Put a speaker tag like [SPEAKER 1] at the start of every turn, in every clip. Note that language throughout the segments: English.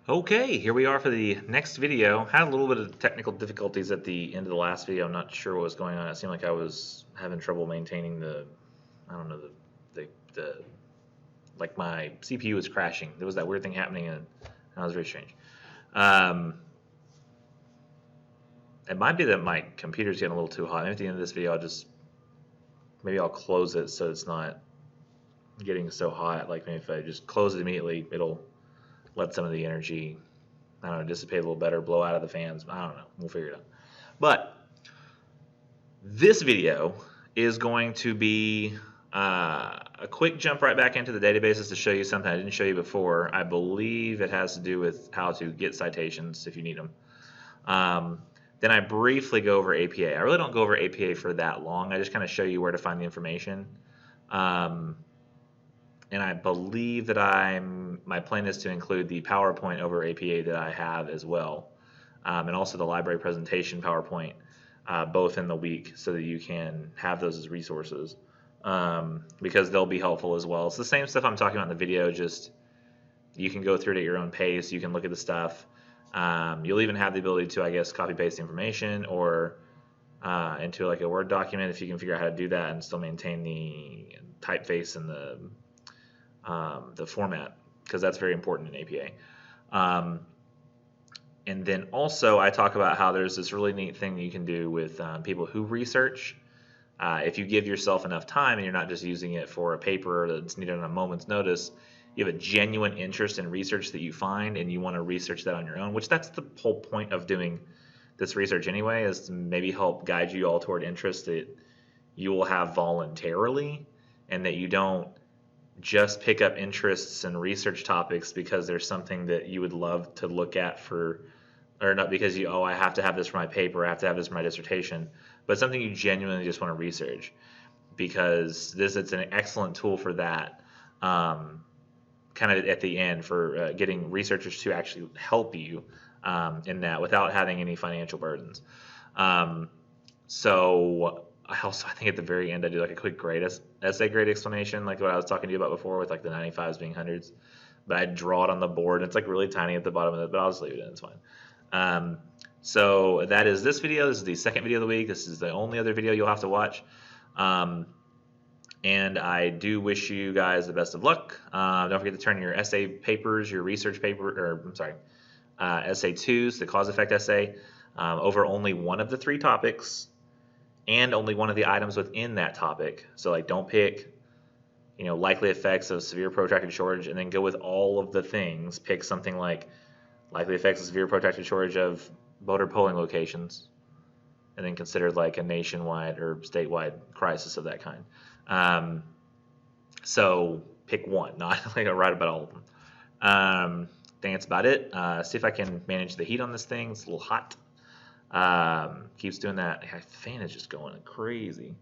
[SPEAKER 1] Okay, here we are for the next video. Had a little bit of technical difficulties at the end of the last video. I'm not sure what was going on. It seemed like I was having trouble maintaining I don't know, like my CPU was crashing. There was that weird thing happening, and that was very strange. It might be that my computer's getting a little too hot. Maybe at the end of this video, maybe I'll close it so it's not getting so hot. Like maybe if I just close it immediately, it'll let some of the energy, I don't know, dissipate a little better, blow out of the fans. I don't know. We'll figure it out. But this video is going to be a quick jump right back into the databases to show you something I didn't show you before. I believe it has to do with how to get citations if you need them. Then I briefly go over APA. I really don't go over APA for that long. I just kind of show you where to find the information. And I believe that my plan is to include the PowerPoint over APA that I have as well, and also the library presentation PowerPoint, both in the week, so that you can have those as resources, because they'll be helpful as well. It's the same stuff I'm talking about in the video, just you can go through it at your own pace. You can look at the stuff. You'll even have the ability to, I guess, copy paste the information or into like a Word document if you can figure out how to do that and still maintain the typeface and the format, because that's very important in APA. And then also I talk about how there's this really neat thing that you can do with people who research. If you give yourself enough time and you're not just using it for a paper that's needed on a moment's notice, you have a genuine interest in research that you find and you want to research that on your own, which that's the whole point of doing this research anyway, is to maybe help guide you all toward interest that you will have voluntarily, and that you don't just pick up interests and research topics because there's something that you would love to look at or not because I have to have this for my paper, I have to have this for my dissertation, but something you genuinely just want to research, because it's an excellent tool for that, kind of at the end for getting researchers to actually help you in that without having any financial burdens. So I think at the very end I do like a quick essay grade explanation, like what I was talking to you about before with like the 95s being hundreds, but I draw it on the board. It's like really tiny at the bottom of it, but I'll just leave it in, it's fine. So that is this video. This is the second video of the week. This is the only other video you'll have to watch. And I do wish you guys the best of luck. Don't forget to turn your essay papers, your research paper, or I'm sorry, essay 2s, the cause effect essay, over only one of the 3 topics and only one of the items within that topic. So like don't pick, likely effects of severe protracted shortage and then go with all of the things. Pick something like likely effects of severe protracted shortage of voter polling locations, and then consider like a nationwide or statewide crisis of that kind. So pick one, not like write about all of them. I think that's about it. See if I can manage the heat on this thing. It's a little hot. Keeps doing that. The fan is just going crazy.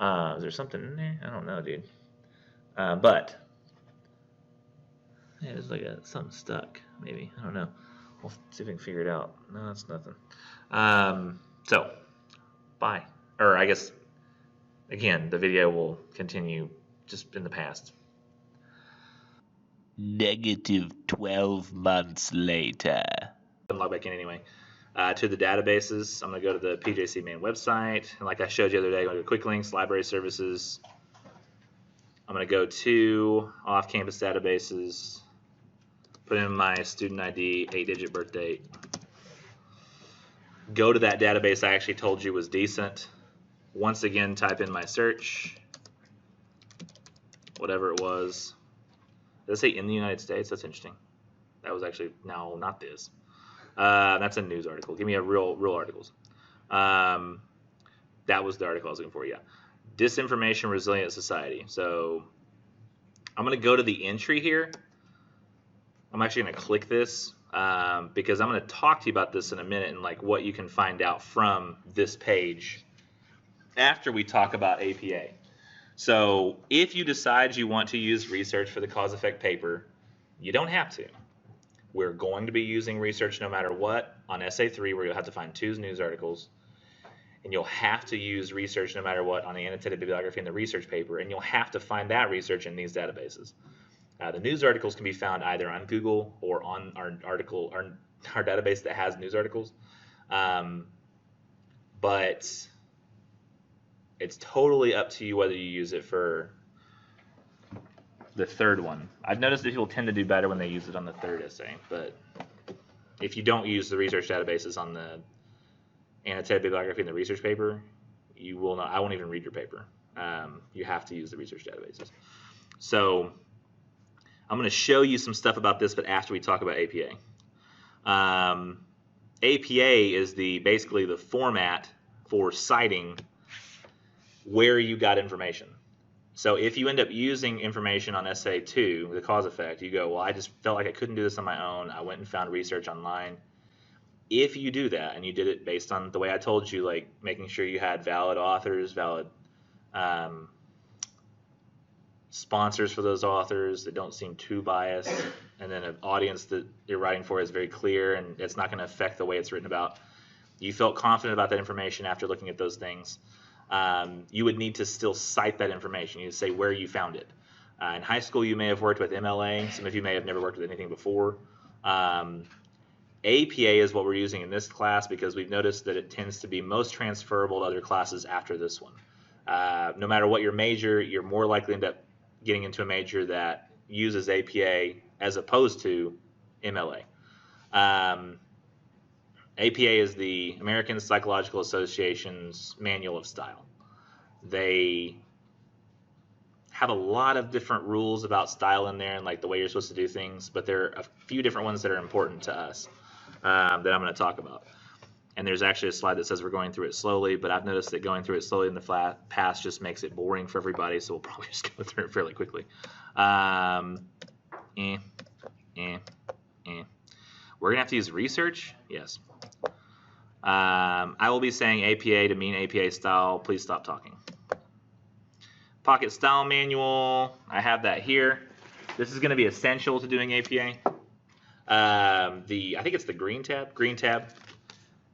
[SPEAKER 1] Is there something in there? I don't know, dude. But yeah, there's like something stuck. Maybe, I don't know. We'll see if we can figure it out. No, that's nothing. So bye. Or I guess again, the video will continue just in the past.
[SPEAKER 2] Negative 12 months later.
[SPEAKER 1] Log back in anyway. To the databases, I'm going to go to the PJC main website, and like I showed you the other day, I'm going to go to quick links, library services. I'm going to go to off-campus databases, put in my student ID, 8-digit birth date. Go to that database I actually told you was decent. Once again, type in my search, whatever it was. Does it say in the United States? That's interesting. That was actually, no, not this. That's a news article. Give me a real articles. That was the article I was looking for, yeah. Disinformation Resilient Society. So I'm going to go to the entry here. I'm actually going to click this because I'm going to talk to you about this in a minute and like what you can find out from this page after we talk about APA. So if you decide you want to use research for the cause effect paper, you don't have to. We're going to be using research no matter what on Essay 3, where you'll have to find 2 news articles. And you'll have to use research no matter what on the annotated bibliography in the research paper. And you'll have to find that research in these databases. The news articles can be found either on Google or on our database that has news articles. But it's totally up to you whether you use it for the third one. I've noticed that people tend to do better when they use it on the third essay, but if you don't use the research databases on the annotated bibliography in the research paper, you will not. I won't even read your paper. You have to use the research databases. So I'm going to show you some stuff about this, but after we talk about APA. APA is basically the format for citing where you got information. So if you end up using information on essay 2, the cause effect, you go, well, I just felt like I couldn't do this on my own. I went and found research online. If you do that, and you did it based on the way I told you, like making sure you had valid authors, valid sponsors for those authors that don't seem too biased, and then an audience that you're writing for is very clear and it's not going to affect the way it's written about. You felt confident about that information after looking at those things. You would need to still cite that information. You would say where you found it. In high school, you may have worked with MLA. Some of you may have never worked with anything before. APA is what we're using in this class because we've noticed that it tends to be most transferable to other classes after this one. No matter what your major, you're more likely to end up getting into a major that uses APA as opposed to MLA. APA is the American Psychological Association's Manual of Style. They have a lot of different rules about style in there and like the way you're supposed to do things, but there are a few different ones that are important to us that I'm going to talk about. And there's actually a slide that says we're going through it slowly, but I've noticed that going through it slowly in the past just makes it boring for everybody, so we'll probably just go through it fairly quickly. We're going to have to use research? Yes. I will be saying APA to mean APA style. Please stop talking. Pocket Style Manual. I have that here. This is going to be essential to doing APA. I think it's the green tab. Green tab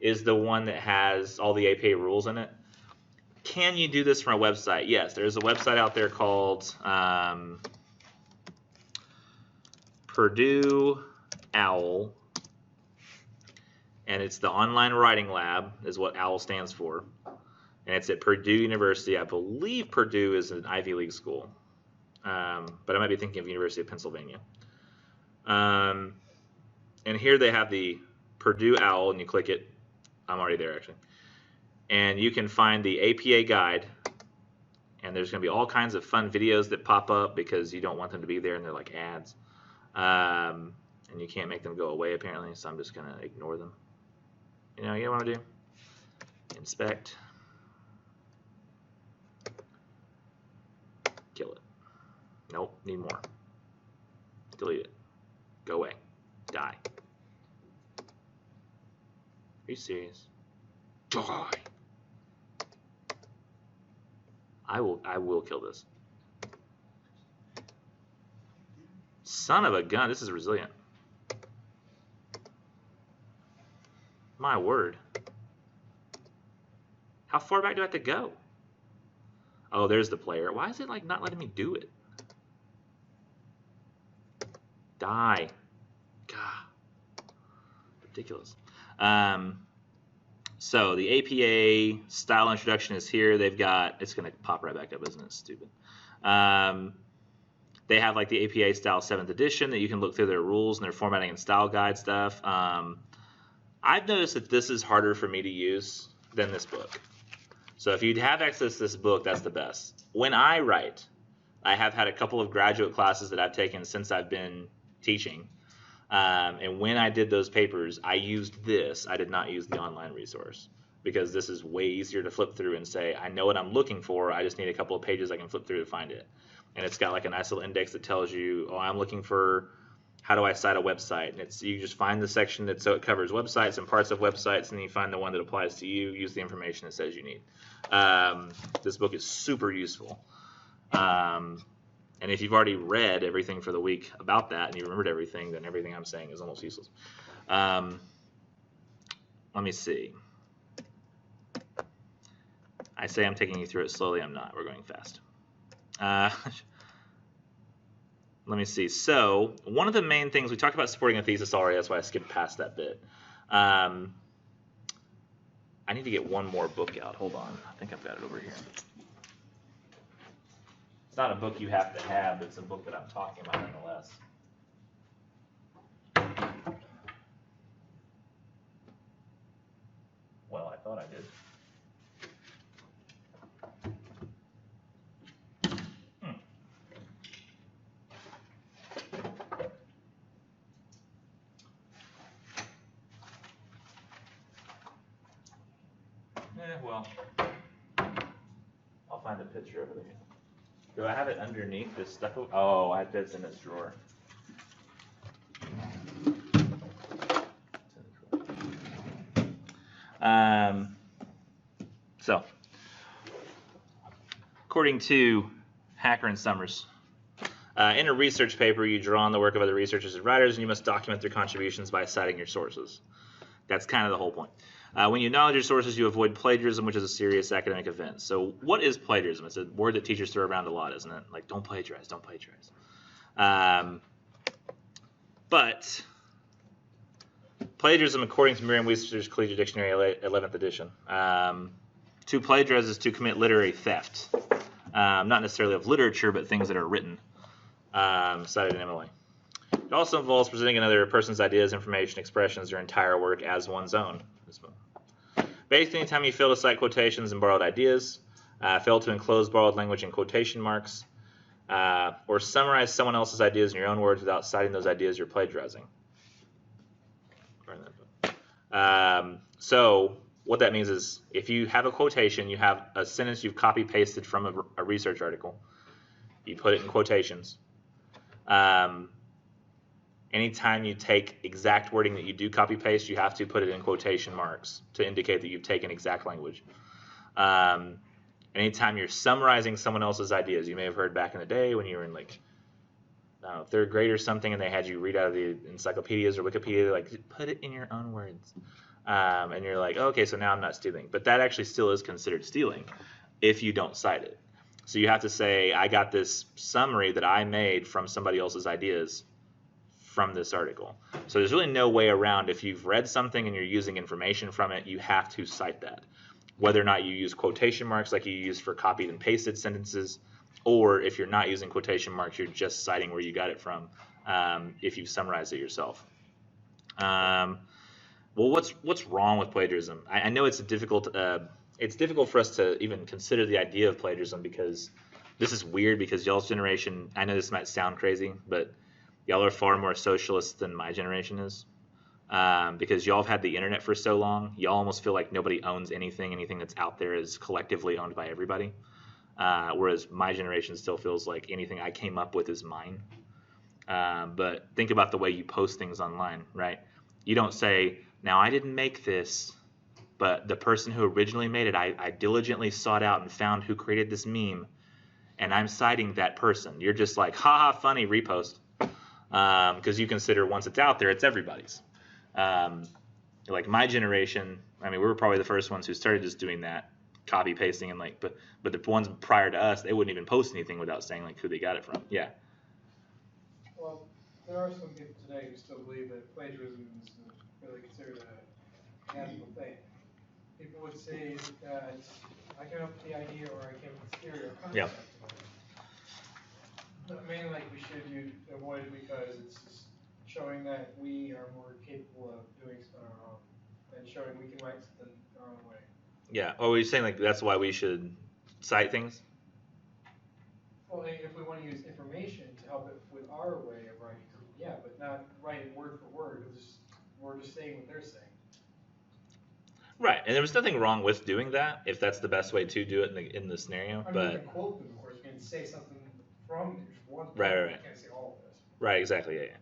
[SPEAKER 1] is the one that has all the APA rules in it. Can you do this from a website? Yes, there's a website out there called Purdue OWL, and it's the Online Writing Lab is what OWL stands for, and it's at Purdue University. I believe Purdue is an Ivy League school, but I might be thinking of University of Pennsylvania. And here they have the Purdue OWL, and you click it. I'm already there, actually. And you can find the APA guide, and there's going to be all kinds of fun videos that pop up because you don't want them to be there, and they're like ads. And you can't make them go away, apparently, so I'm just going to ignore them. You know what I want to do? Inspect. Kill it. Nope, need more. Delete it. Go away. Die. Are you serious? Die. I will kill this. Son of a gun, this is resilient. My word. How far back do I have to go? Oh, there's the player. Why is it like not letting me do it? Die. God. Ridiculous. So the APA style introduction is here. They've got, it's going to pop right back up, isn't it? Stupid. They have like the APA style 7th edition that you can look through their rules and their formatting and style guide stuff. I've noticed that this is harder for me to use than this book. So if you have access to this book, that's the best. When I write, I have had a couple of graduate classes that I've taken since I've been teaching. And when I did those papers, I used this. I did not use the online resource because this is way easier to flip through and say, I know what I'm looking for. I just need a couple of pages I can flip through to find it. And it's got like a nice little index that tells you, oh, I'm looking for how do I cite a website. And it's you just find the section that so it covers websites and parts of websites, and then you find the one that applies to you, use the information it says you need. This book is super useful. And if you've already read everything for the week about that and you remembered everything, then everything I'm saying is almost useless. Let me see. I say I'm taking you through it slowly. I'm not. We're going fast. let me see. So one of the main things we talked about supporting a thesis already. That's why I skipped past that bit. I need to get one more book out. Hold on. I think I've got it over here. It's not a book you have to have, but it's a book that I'm talking about nonetheless. Well, I thought I did. Well, I'll find a picture of it again. Do I have it underneath this stuff? Oh, I bet it's in this drawer. So, according to Hacker and Summers, in a research paper, you draw on the work of other researchers and writers, and you must document their contributions by citing your sources. That's kind of the whole point. When you acknowledge your sources, you avoid plagiarism, which is a serious academic offense. So what is plagiarism? It's a word that teachers throw around a lot, isn't it? Like, don't plagiarize, don't plagiarize. But plagiarism, according to Merriam-Webster's Collegiate Dictionary, 11th edition, to plagiarize is to commit literary theft. Not necessarily of literature, but things that are written, cited in MLA. It also involves presenting another person's ideas, information, expressions, or entire work as one's own. Basically, anytime you fail to cite quotations and borrowed ideas, fail to enclose borrowed language in quotation marks, or summarize someone else's ideas in your own words without citing those ideas, you're plagiarizing. So what that means is if you have a quotation, you have a sentence you've copy-pasted from a research article, you put it in quotations. Anytime you take exact wording that you do copy-paste, you have to put it in quotation marks to indicate that you've taken exact language. Anytime you're summarizing someone else's ideas, you may have heard back in the day when you were in like, I don't know, third grade or something, and they had you read out of the encyclopedias or Wikipedia, they're like, put it in your own words. And you're like, okay, so now I'm not stealing. But that actually still is considered stealing if you don't cite it. So you have to say, I got this summary that I made from somebody else's ideas from this article. So there's really no way around. If you've read something and you're using information from it, you have to cite that. Whether or not you use quotation marks like you use for copied and pasted sentences, or if you're not using quotation marks, you're just citing where you got it from if you've summarized it yourself. Well, what's wrong with plagiarism? I know it's difficult for us to even consider the idea of plagiarism because this is weird because y'all's generation, I know this might sound crazy, but y'all are far more socialist than my generation is. Because y'all have had the internet for so long, y'all almost feel like nobody owns anything. Anything that's out there is collectively owned by everybody. Whereas my generation still feels like anything I came up with is mine. But think about the way you post things online, right? You don't say, now I didn't make this, but the person who originally made it, I diligently sought out and found who created this meme, and I'm citing that person. You're just like, haha, funny, repost. Because you consider once it's out there, it's everybody's. Like my generation, I mean, we were probably the first ones who started just doing that, copy pasting, and like, but the ones prior to us, they wouldn't even post anything without saying like who they got it from. Yeah.
[SPEAKER 3] Well, there are some people today who still believe that plagiarism is really considered a natural thing. People would say that I came up with the idea or I came up with the theory or concept.
[SPEAKER 1] Yeah.
[SPEAKER 3] But mainly, like, we should avoid it because it's showing that we are more capable of doing something on our own and showing we can write something our own way.
[SPEAKER 1] Yeah. Oh, are you saying like that's why we should cite things?
[SPEAKER 3] Well, if we want to use information to help it with our way of writing, yeah, but not write it word for word. We're just saying what they're saying.
[SPEAKER 1] Right, and there was nothing wrong with doing that if that's the best way to do it in the scenario.
[SPEAKER 3] I mean,
[SPEAKER 1] but
[SPEAKER 3] you can quote them, of course. You can say something from just one.
[SPEAKER 1] Right.
[SPEAKER 3] You can't say all of this.
[SPEAKER 1] Right, exactly. Yeah.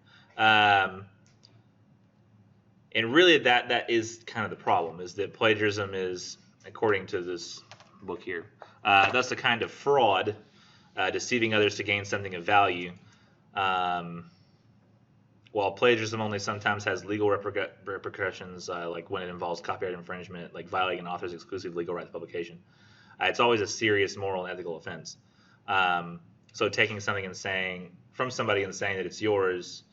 [SPEAKER 1] And really, that is kind of the problem, is that plagiarism is, according to this book here, thus a kind of fraud, deceiving others to gain something of value. While plagiarism only sometimes has legal repercussions, like when it involves copyright infringement, like violating an author's exclusive legal right to publication, it's always a serious moral and ethical offense. So taking something and saying from somebody and saying that it's yours.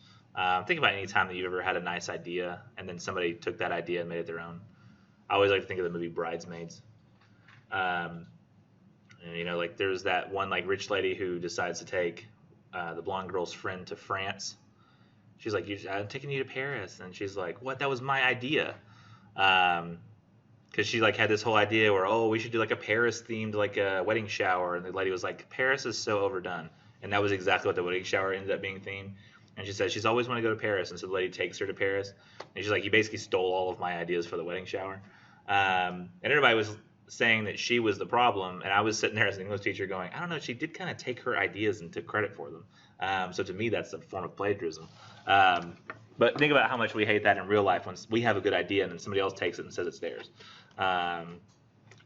[SPEAKER 1] Think about any time that you've ever had a nice idea and then somebody took that idea and made it their own. I always like to think of the movie Bridesmaids. Um, and, you know, like there's that one like rich lady who decides to take the blonde girl's friend to France. She's like, I'm taking you to Paris. And she's like, what? That was my idea. Because she like had this whole idea where, oh, we should do like a Paris themed like a wedding shower. And the lady was like, Paris is so overdone. And that was exactly what the wedding shower ended up being themed. And she said she's always wanted to go to Paris. And so the lady takes her to Paris. And she's like, you basically stole all of my ideas for the wedding shower. And everybody was saying that she was the problem. And I was sitting there as an English teacher going, I don't know, she did kind of take her ideas and took credit for them. So to me, that's a form of plagiarism. But think about how much we hate that in real life when we have a good idea and then somebody else takes it and says it's theirs.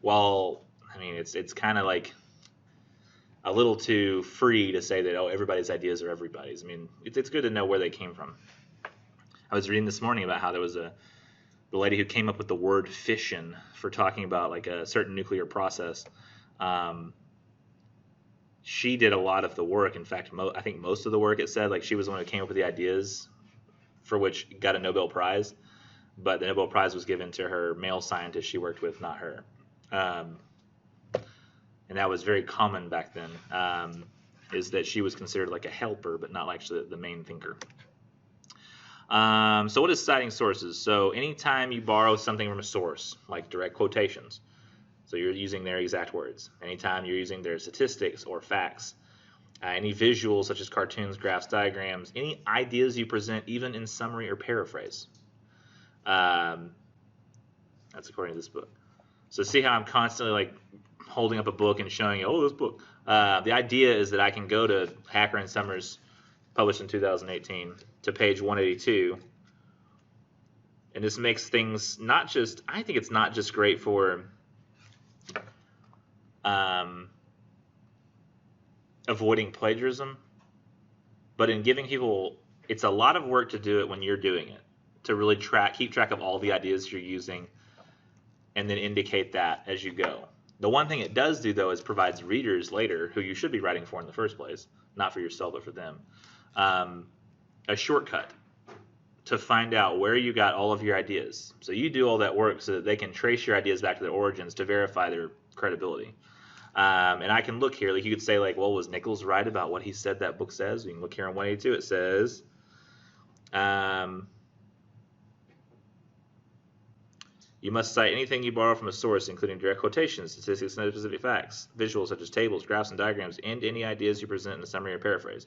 [SPEAKER 1] Well, I mean, it's kind of like a little too free to say that, oh, everybody's ideas are everybody's. I mean, it's good to know where they came from. I was reading this morning about how there was the lady who came up with the word fission for talking about like a certain nuclear process. She did a lot of the work. In fact, I think most of the work, it said, like she was the one who came up with the ideas for which got a Nobel Prize. But the Nobel Prize was given to her male scientist she worked with, not her. And that was very common back then, is that she was considered like a helper, but not actually the main thinker. So what is citing sources? So anytime you borrow something from a source, like direct quotations, so you're using their exact words. Anytime you're using their statistics or facts, any visuals such as cartoons, graphs, diagrams, any ideas you present, even in summary or paraphrase. That's according to this book. So see how I'm constantly like holding up a book and showing you, oh, this book. The idea is that I can go to Hacker and Summers, published in 2018, to page 182. And this makes things not just, I think it's not just great for avoiding plagiarism, but in giving people, it's a lot of work to do it when you're doing it, to really keep track of all the ideas you're using and then indicate that as you go. The one thing it does do, though, is provides readers later, who you should be writing for in the first place, not for yourself, but for them, a shortcut to find out where you got all of your ideas. So you do all that work so that they can trace your ideas back to their origins to verify their credibility. And I can look here, like you could say, like, well, was Nichols right about what he said that book says? You can look here on 182. It says, you must cite anything you borrow from a source, including direct quotations, statistics, and other specific facts, visuals such as tables, graphs, and diagrams, and any ideas you present in a summary or paraphrase.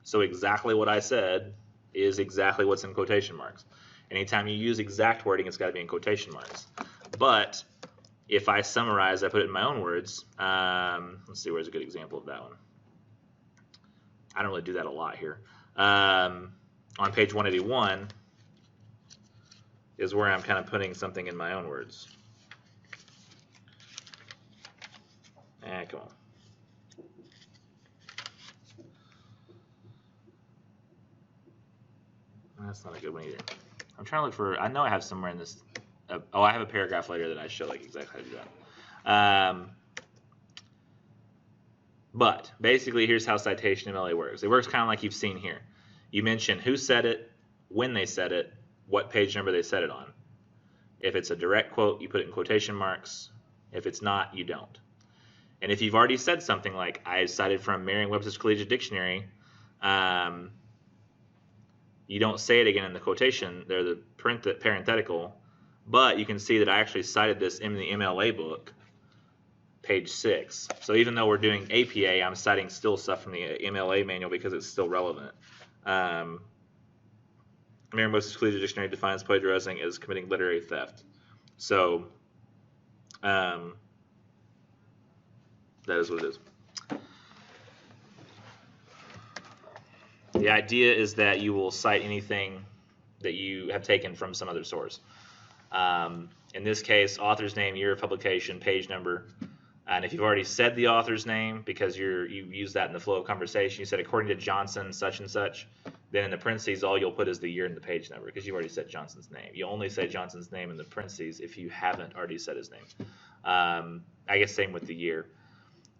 [SPEAKER 1] So exactly what I said is exactly what's in quotation marks. Anytime you use exact wording, it's got to be in quotation marks. But if I summarize, I put it in my own words. Let's see, where's a good example of that one? I don't really do that a lot here. On page 181 is where I'm kind of putting something in my own words. Come on. That's not a good one either. I'm trying to look for, I know I have somewhere in this, oh, I have a paragraph later that I show like exactly how to do that. But basically, here's how citation MLA works. It works kind of like you've seen here. You mention who said it, when they said it, what page number they said it on. If it's a direct quote, you put it in quotation marks. If it's not, you don't. And if you've already said something like, I cited from Merriam-Webster's Collegiate Dictionary, you don't say it again in the quotation. They're the parenthetical. But you can see that I actually cited this in the MLA book, page 6. So even though we're doing APA, I'm citing still stuff from the MLA manual because it's still relevant. Merriam-Webster's Collegiate Dictionary defines plagiarizing as committing literary theft. So that is what it is. The idea is that you will cite anything that you have taken from some other source. In this case, author's name, year of publication, page number. And if you've already said the author's name, because you use that in the flow of conversation, you said according to Johnson, such and such, then in the parentheses, all you'll put is the year and the page number, because you've already said Johnson's name. You only say Johnson's name in the parentheses if you haven't already said his name. I guess same with the year.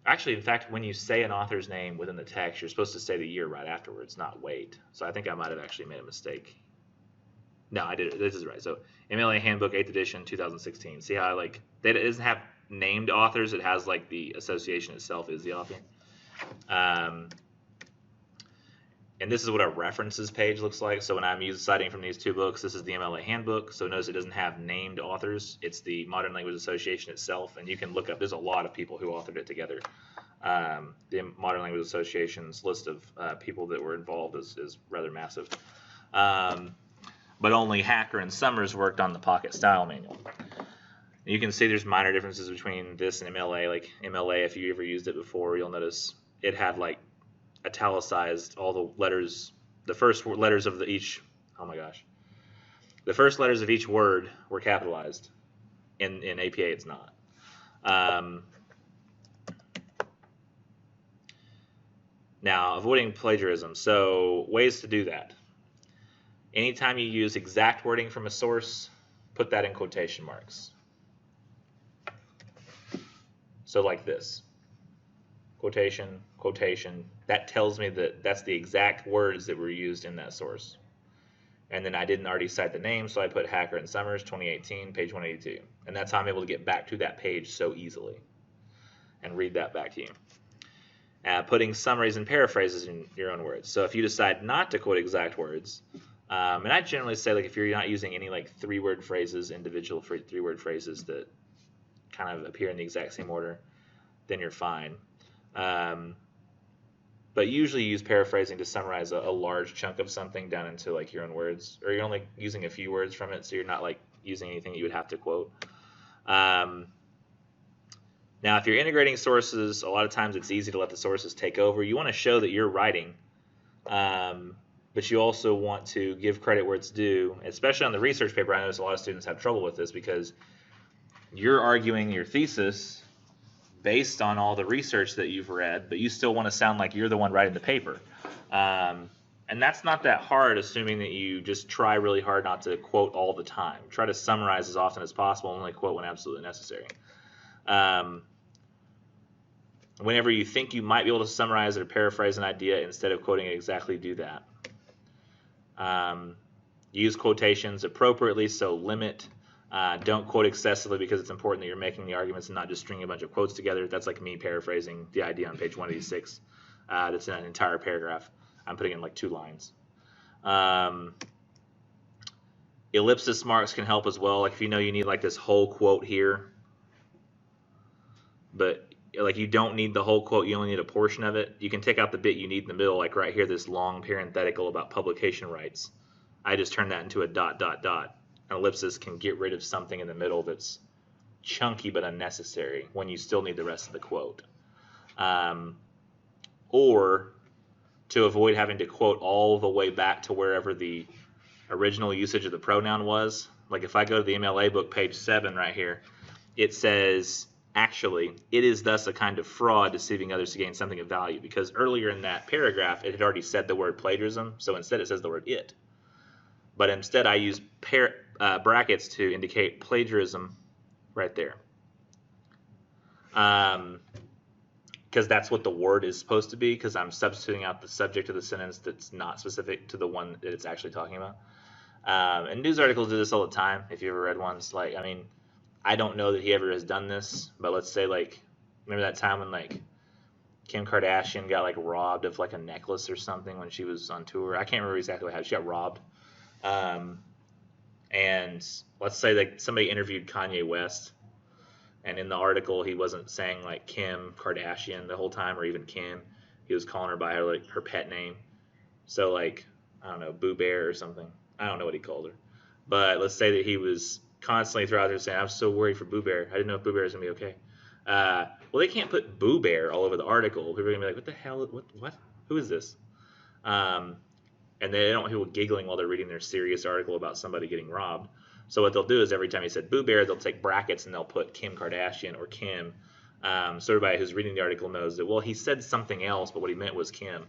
[SPEAKER 1] Actually, in fact, when you say an author's name within the text, you're supposed to say the year right afterwards, not wait. So I think I might have actually made a mistake. No, I did it. This is right. So MLA Handbook, 8th edition, 2016. See how it doesn't have named authors. It has like the association itself is the author. And this is what a references page looks like. So when I'm citing from these two books, this is the MLA Handbook. So notice it doesn't have named authors. It's the Modern Language Association itself. And you can look up, there's a lot of people who authored it together. The Modern Language Association's list of people that were involved is rather massive. But only Hacker and Summers worked on the Pocket Style Manual. You can see there's minor differences between this and MLA. Like MLA, if you ever used it before, you'll notice it had like italicized all the letters, the first letters of each, oh my gosh. The first letters of each word were capitalized. In APA, it's not. Now, avoiding plagiarism. So ways to do that. Anytime you use exact wording from a source, put that in quotation marks. So like this. Quotation, quotation. That tells me that that's the exact words that were used in that source. And then I didn't already cite the name, so I put Hacker and Summers, 2018, page 182. And that's how I'm able to get back to that page so easily and read that back to you. Putting summaries and paraphrases in your own words. So if you decide not to quote exact words, and I generally say like if you're not using any like three-word phrases, individual three-word phrases that kind of appear in the exact same order, then you're fine. But usually use paraphrasing to summarize a large chunk of something down into like your own words, or you're only using a few words from it, so you're not like using anything that you would have to quote. Now, if you're integrating sources, a lot of times it's easy to let the sources take over. You want to show that you're writing, but you also want to give credit where it's due, especially on the research paper. I notice a lot of students have trouble with this because you're arguing your thesis based on all the research that you've read, but you still want to sound like you're the one writing the paper. And that's not that hard, assuming that you just try really hard not to quote all the time. Try to summarize as often as possible and only quote when absolutely necessary. Whenever you think you might be able to summarize or paraphrase an idea instead of quoting it exactly, do that. Use quotations appropriately, so limit. Don't quote excessively because it's important that you're making the arguments and not just stringing a bunch of quotes together. That's like me paraphrasing the idea on page 186. That's in an entire paragraph. I'm putting in like 2 lines. Ellipsis marks can help as well. Like if you know you need like this whole quote here, but like you don't need the whole quote, you only need a portion of it. You can take out the bit you need in the middle, like right here, this long parenthetical about publication rights. I just turn that into a ... An ellipsis can get rid of something in the middle that's chunky but unnecessary when you still need the rest of the quote. Or to avoid having to quote all the way back to wherever the original usage of the pronoun was. Like if I go to the MLA book, page 7 right here, it says, actually, it is thus a kind of fraud deceiving others to gain something of value, because earlier in that paragraph it had already said the word plagiarism, so instead it says the word it. But instead I use brackets to indicate plagiarism right there. Because that's what the word is supposed to be, because I'm substituting out the subject of the sentence that's not specific to the one that it's actually talking about. And news articles do this all the time, if you ever read ones. Like, I mean, I don't know that he ever has done this, but let's say, like, remember that time when, like, Kim Kardashian got, like, robbed of, like, a necklace or something when she was on tour? I can't remember exactly how she got robbed. And let's say that somebody interviewed Kanye West, and in the article he wasn't saying like Kim Kardashian the whole time, or even Kim. He was calling her by her like her pet name. So like, I don't know, Boo Bear or something. I don't know what he called her. But let's say that he was constantly throughout there saying, I'm so worried for Boo Bear. I didn't know if Boo Bear was gonna be okay. Well, they can't put Boo Bear all over the article. People are gonna be like, what the hell? What? Who is this? And they don't want people giggling while they're reading their serious article about somebody getting robbed. So what they'll do is every time he said Boo Bear, they'll take brackets and they'll put Kim Kardashian or Kim. So everybody who's reading the article knows that, well, he said something else, but what he meant was Kim.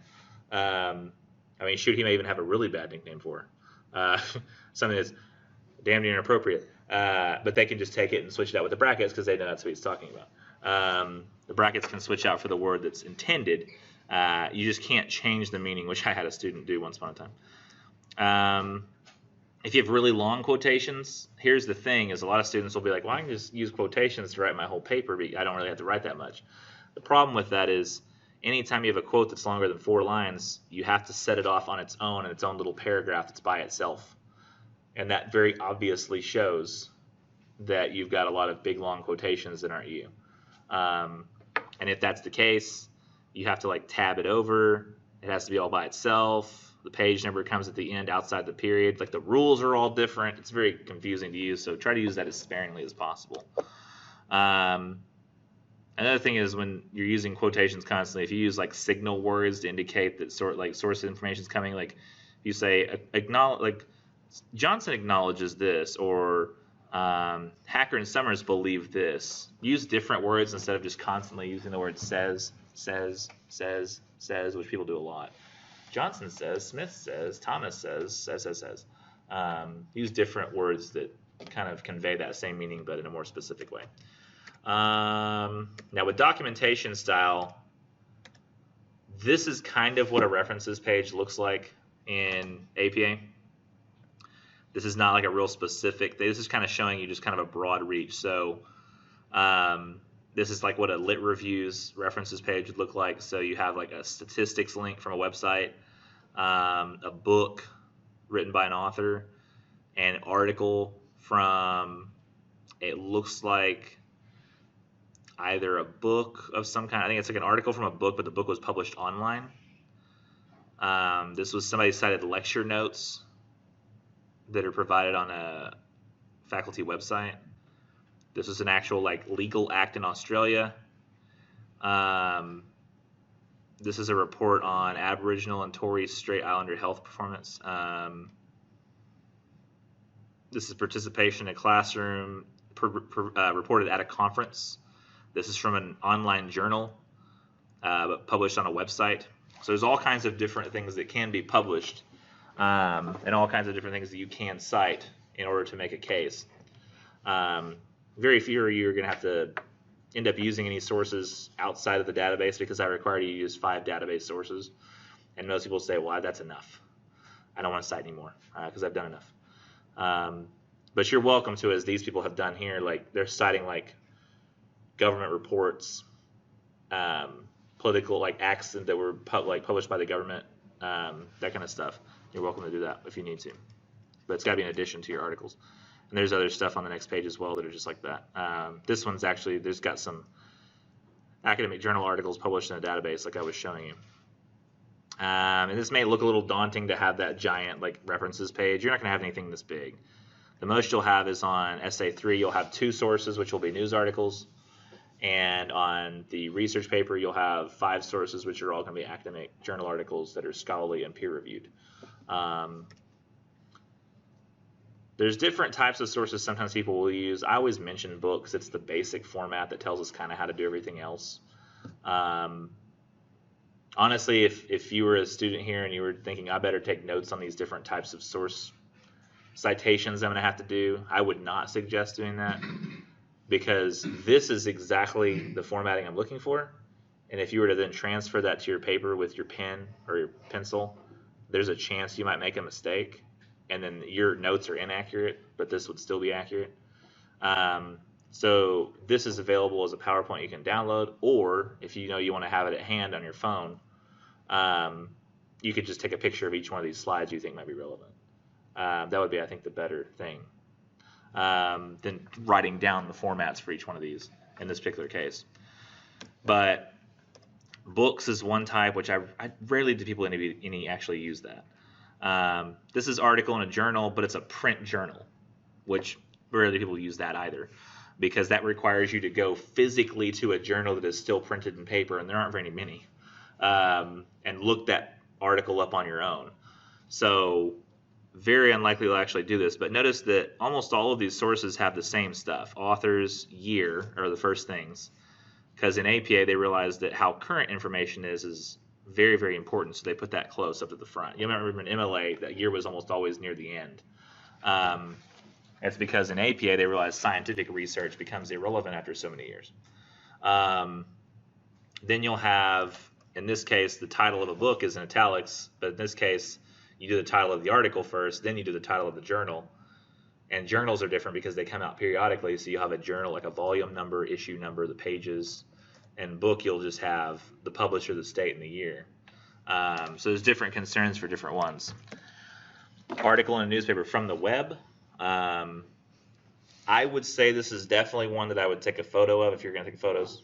[SPEAKER 1] I mean, shoot, he may even have a really bad nickname for her. Something that's damn near inappropriate. But they can just take it and switch it out with the brackets because they know that's what he's talking about. The brackets can switch out for the word that's intended. You just can't change the meaning, which I had a student do once upon a time. If you have really long quotations, here's the thing, is a lot of students will be like, well, I can just use quotations to write my whole paper, but I don't really have to write that much. The problem with that is anytime you have a quote that's longer than 4 lines, you have to set it off on its own in its own little paragraph that's by itself. And that very obviously shows that you've got a lot of big, long quotations that aren't you. And if that's the case, you have to like tab it over. It has to be all by itself. The page number comes at the end outside the period. Like the rules are all different. It's very confusing to use, so try to use that as sparingly as possible. Another thing is when you're using quotations constantly, if you use like signal words to indicate that source information is coming, like you say acknowledge, like Johnson acknowledges this, or Hacker and Summers believe this. Use different words instead of just constantly using the word says, which people do a lot. Johnson says, Smith says, Thomas says. Use different words that kind of convey that same meaning, but in a more specific way. Now with documentation style, this is kind of what a references page looks like in APA. This is not like a real specific, this is kind of showing you just kind of a broad reach. So this is like what a lit reviews references page would look like. So you have like a statistics link from a website, a book written by an author, an article from, it looks like either a book of some kind. I think it's like an article from a book, but the book was published online. This was somebody cited lecture notes that are provided on a faculty website. This is an actual like legal act in Australia. This is a report on Aboriginal and Torres Strait Islander health performance. This is participation in a classroom reported at a conference. This is from an online journal, but published on a website. So there's all kinds of different things that can be published, and all kinds of different things that you can cite in order to make a case. Very few of you are going to have to end up using any sources outside of the database, because I require you to use 5 database sources. And most people say, well, that's enough. I don't want to cite anymore because I've done enough. But you're welcome to, as these people have done here, like they're citing like government reports, political like acts that were published by the government, that kind of stuff. You're welcome to do that if you need to. But it's got to be in addition to your articles. And there's other stuff on the next page as well that are just like that. This one's actually, there's got some academic journal articles published in a database like I was showing you. And this may look a little daunting to have that giant like references page. You're not going to have anything this big. The most you'll have is on Essay 3, you'll have 2 sources, which will be news articles. And on the research paper, you'll have 5 sources, which are all going to be academic journal articles that are scholarly and peer-reviewed. There's different types of sources sometimes people will use. I always mention books. It's the basic format that tells us kind of how to do everything else. Honestly, if you were a student here and you were thinking, I better take notes on these different types of source citations I'm going to have to do, I would not suggest doing that, because this is exactly the formatting I'm looking for. And if you were to then transfer that to your paper with your pen or your pencil, there's a chance you might make a mistake, and then your notes are inaccurate, but this would still be accurate. So this is available as a PowerPoint you can download, or if you know you want to have it at hand on your phone, you could just take a picture of each one of these slides you think might be relevant. That would be, I think, the better thing than writing down the formats for each one of these in this particular case. But books is one type, which I rarely do people any actually use that. This is article in a journal, but it's a print journal, which rarely people use that either, because that requires you to go physically to a journal that is still printed in paper, and there aren't very many, and look that article up on your own. So very unlikely they'll actually do this, but notice that almost all of these sources have the same stuff. Authors, year are the first things, because in APA they realized that how current information is very, very important, so they put that close up to the front. You remember in MLA, that year was almost always near the end. It's because in APA they realized scientific research becomes irrelevant after so many years. Then you'll have, in this case, the title of a book is in italics, but in this case, you do the title of the article first, then you do the title of the journal. And journals are different because they come out periodically, so you have a journal, like a volume number, issue number, the pages. And book, you'll just have the publisher, the state, and the year. So there's different concerns for different ones. Article in a newspaper from the web. I would say this is definitely one that I would take a photo of if you're going to take photos,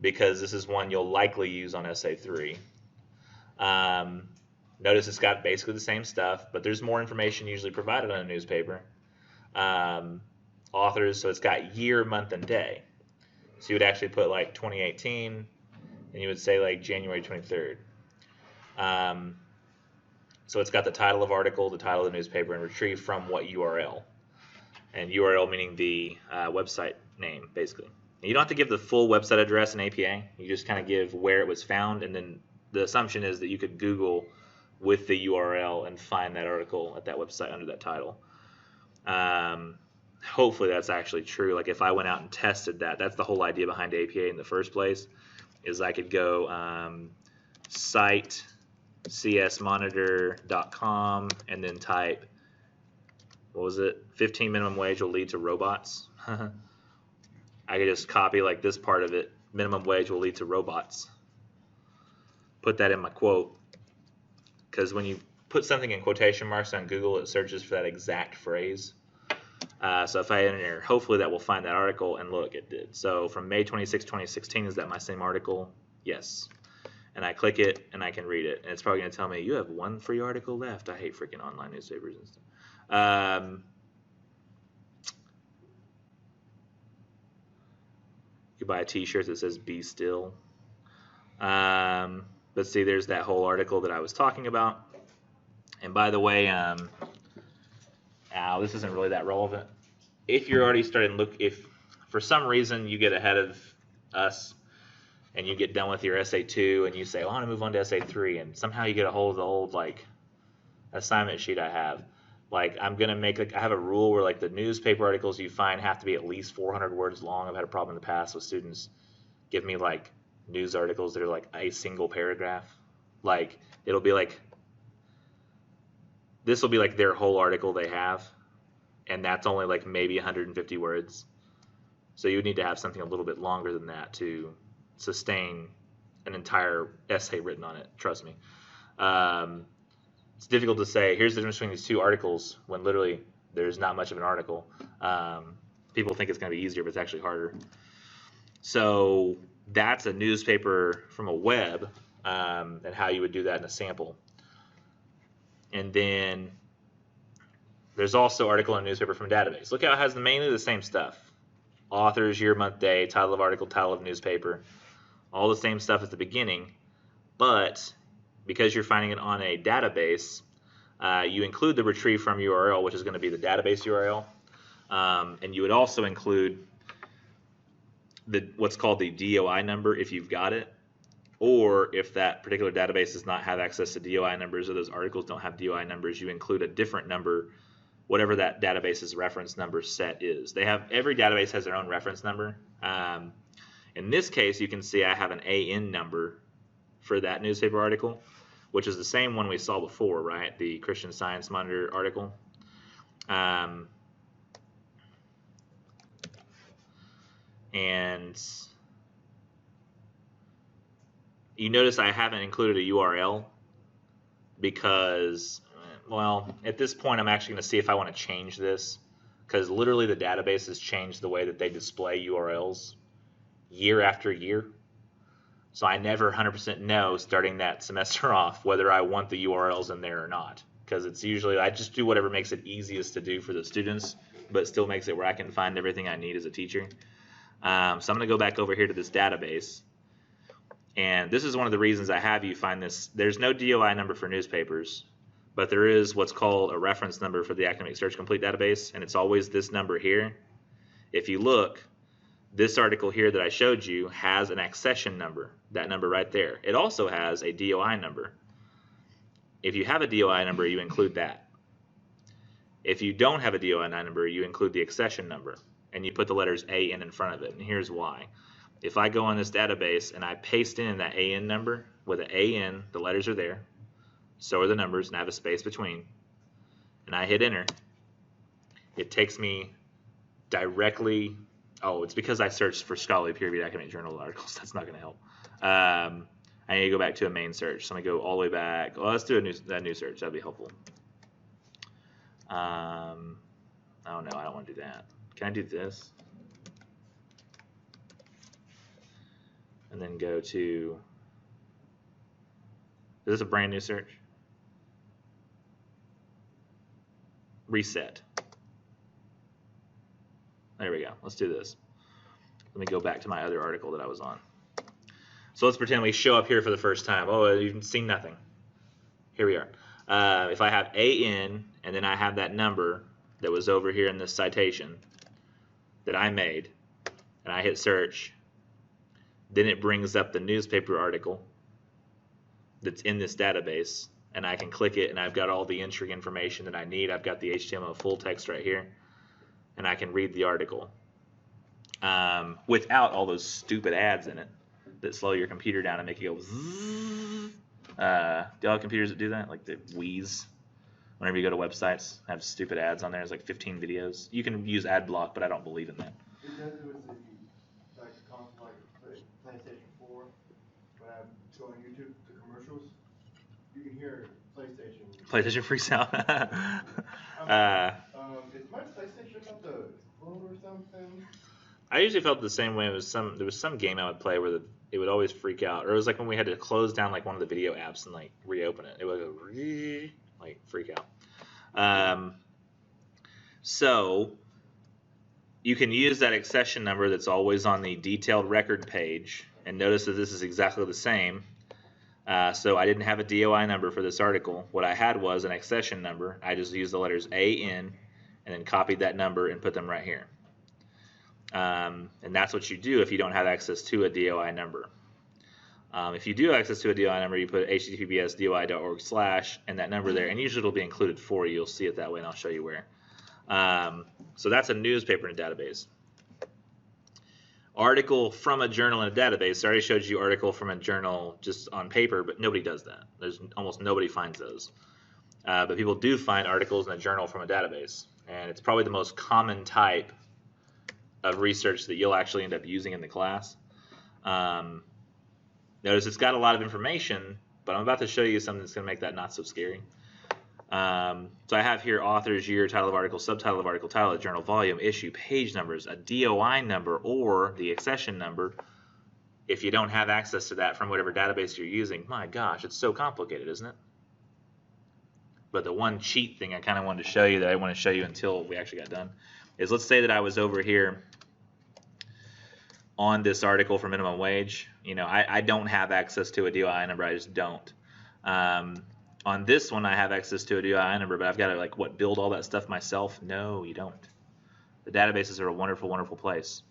[SPEAKER 1] because this is one you'll likely use on essay 3. Notice it's got basically the same stuff, but there's more information usually provided on a newspaper. Authors, so it's got year, month, and day. So you would actually put like 2018, and you would say like January 23rd. So it's got the title of article, the title of the newspaper, and retrieved from what URL. And URL meaning the website name, basically. And you don't have to give the full website address in APA. You just kind of give where it was found, and then the assumption is that you could Google with the URL and find that article at that website under that title. Hopefully that's actually true. Like if I went out and tested that, that's the whole idea behind APA in the first place, is I could go cite csmonitor.com and then type, what was it? 15 minimum wage will lead to robots. I could just copy like this part of it. Minimum wage will lead to robots. Put that in my quote. Because when you put something in quotation marks on Google, it searches for that exact phrase. So if I enter, hopefully that will find that article, and look, it did. So from May 26, 2016, is that my same article? Yes. And I click it, and I can read it. And it's probably going to tell me, you have one free article left. I hate freaking online newspapers and stuff. You could buy a t-shirt that says be still. But see, there's that whole article that I was talking about. And by the way, this isn't really that relevant. If you're already starting to look, if for some reason you get ahead of us and you get done with your essay 2 and you say, I want to move on to essay 3, and somehow you get a hold of the old like assignment sheet I have, like I'm gonna make I have a rule where like the newspaper articles you find have to be at least 400 words long. I've had a problem in the past with students give me like news articles that are like a single paragraph. Like it'll be like, this will be like their whole article they have, and that's only like maybe 150 words. So you would need to have something a little bit longer than that to sustain an entire essay written on it. Trust me. It's difficult to say, here's the difference between these two articles when literally there's not much of an article. People think it's going to be easier, but it's actually harder. So that's a newspaper from a web, and how you would do that in a sample. And then there's also article in a newspaper from a database. Look how it has mainly the same stuff. Authors, year, month, day, title of article, title of newspaper. All the same stuff at the beginning. But because you're finding it on a database, you include the retrieve from URL, which is going to be the database URL. And you would also include what's called the DOI number if you've got it. Or if that particular database does not have access to DOI numbers, or those articles don't have DOI numbers, you include a different number, whatever that database's reference number set is. Every database has their own reference number. In this case, you can see I have an AN number for that newspaper article, which is the same one we saw before, right? The Christian Science Monitor article. And you notice I haven't included a URL because, well, at this point I'm actually going to see if I want to change this, because literally the database has changed the way that they display URLs year after year. So I never 100% know starting that semester off whether I want the URLs in there or not, because it's usually I just do whatever makes it easiest to do for the students, but still makes it where I can find everything I need as a teacher. So I'm going to go back over here to this database. And this is one of the reasons I have you find this. There's no DOI number for newspapers, but there is what's called a reference number for the Academic Search Complete database, and it's always this number here. If you look, this article here that I showed you has an accession number, that number right there. It also has a DOI number. If you have a DOI number, you include that. If you don't have a DOI number, you include the accession number, and you put the letters AN in front of it, and here's why. if I go on this database and I paste in that AN number with an AN, the letters are there, so are the numbers, and I have a space between, and I hit enter, it takes me directly, oh, it's because I searched for scholarly peer-reviewed academic journal articles. That's not going to help. I need to go back to a main search. So I'm going to go all the way back. Well, let's do a new search. That'd be helpful. Oh, no, I don't want to do that. Can I do this? And then go to, is this a brand new search? Reset. There we go. Let's do this. Let me go back to my other article that I was on. So let's pretend we show up here for the first time. Oh, you've seen nothing. Here we are. If I have AN and then I have that number that was over here in this citation that I made, and I hit search, then it brings up the newspaper article that's in this database, and I can click it, and I've got all the entry information that I need. I've got the HTML full text right here, and I can read the article without all those stupid ads in it that slow your computer down and make it go zzz. Do you have computers that do that? Like the wheeze? Whenever you go to websites, have stupid ads on there. There's like 15 videos. You can use ad block, but I don't believe in that.
[SPEAKER 4] It does it with the like PlayStation 4. When I go on YouTube, the commercials, you can hear PlayStation.
[SPEAKER 1] PlayStation freaks out.
[SPEAKER 4] Is my PlayStation not the phone or something?
[SPEAKER 1] I usually felt the same way. There was some game I would play where it would always freak out, or it was like when we had to close down like one of the video apps and like reopen it. It would go like freak out. So you can use that accession number that's always on the detailed record page, and notice that this is exactly the same. So I didn't have a DOI number for this article. What I had was an accession number. I just used the letters AN and then copied that number and put them right here. And that's what you do if you don't have access to a DOI number. If you do have access to a DOI number, you put https://doi.org/ and that number there, and usually it'll be included for you. You'll see it that way, and I'll show you where. So that's a newspaper in a database. Article from a journal in a database. I already showed you article from a journal just on paper, but nobody does that. There's almost nobody finds those. But people do find articles in a journal from a database, and it's probably the most common type of research that you'll actually end up using in the class. Notice it's got a lot of information, but I'm about to show you something that's going to make that not so scary. So I have here author's year, title of article, subtitle of article, title of journal, volume, issue, page numbers, a DOI number, or the accession number. If you don't have access to that from whatever database you're using, my gosh, it's so complicated, isn't it? But the one cheat thing I kind of wanted to show you that I want to show you until we actually got done is, let's say that I was over here on this article for minimum wage. You know, I don't have access to a DOI number. I just don't. On this one, I have access to a DOI number, but I've got to build all that stuff myself? No, you don't. The databases are a wonderful, wonderful place.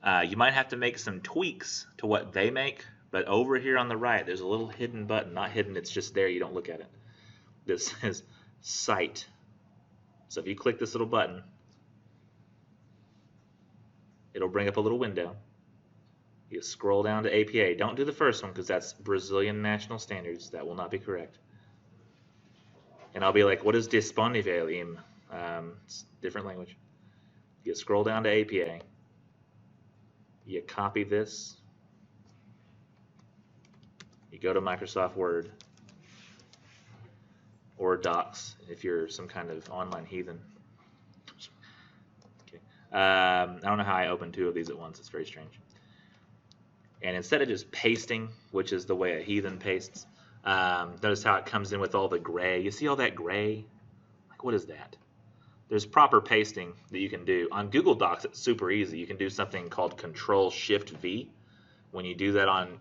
[SPEAKER 1] You might have to make some tweaks to what they make, but over here on the right, there's a little hidden button. Not hidden, it's just there. You don't look at it. This says Cite. So if you click this little button, it'll bring up a little window. You scroll down to APA. Don't do the first one because that's Brazilian national standards. That will not be correct. And I'll be like, what is disponível em? It's different language. You scroll down to APA. You copy this. You go to Microsoft Word or Docs if you're some kind of online heathen. Okay. I don't know how I opened two of these at once. It's very strange. And instead of just pasting, which is the way a heathen pastes, notice how it comes in with all the gray. You see all that gray? Like, what is that? There's proper pasting that you can do. On Google Docs, it's super easy. You can do something called Control-Shift-V. When you do that on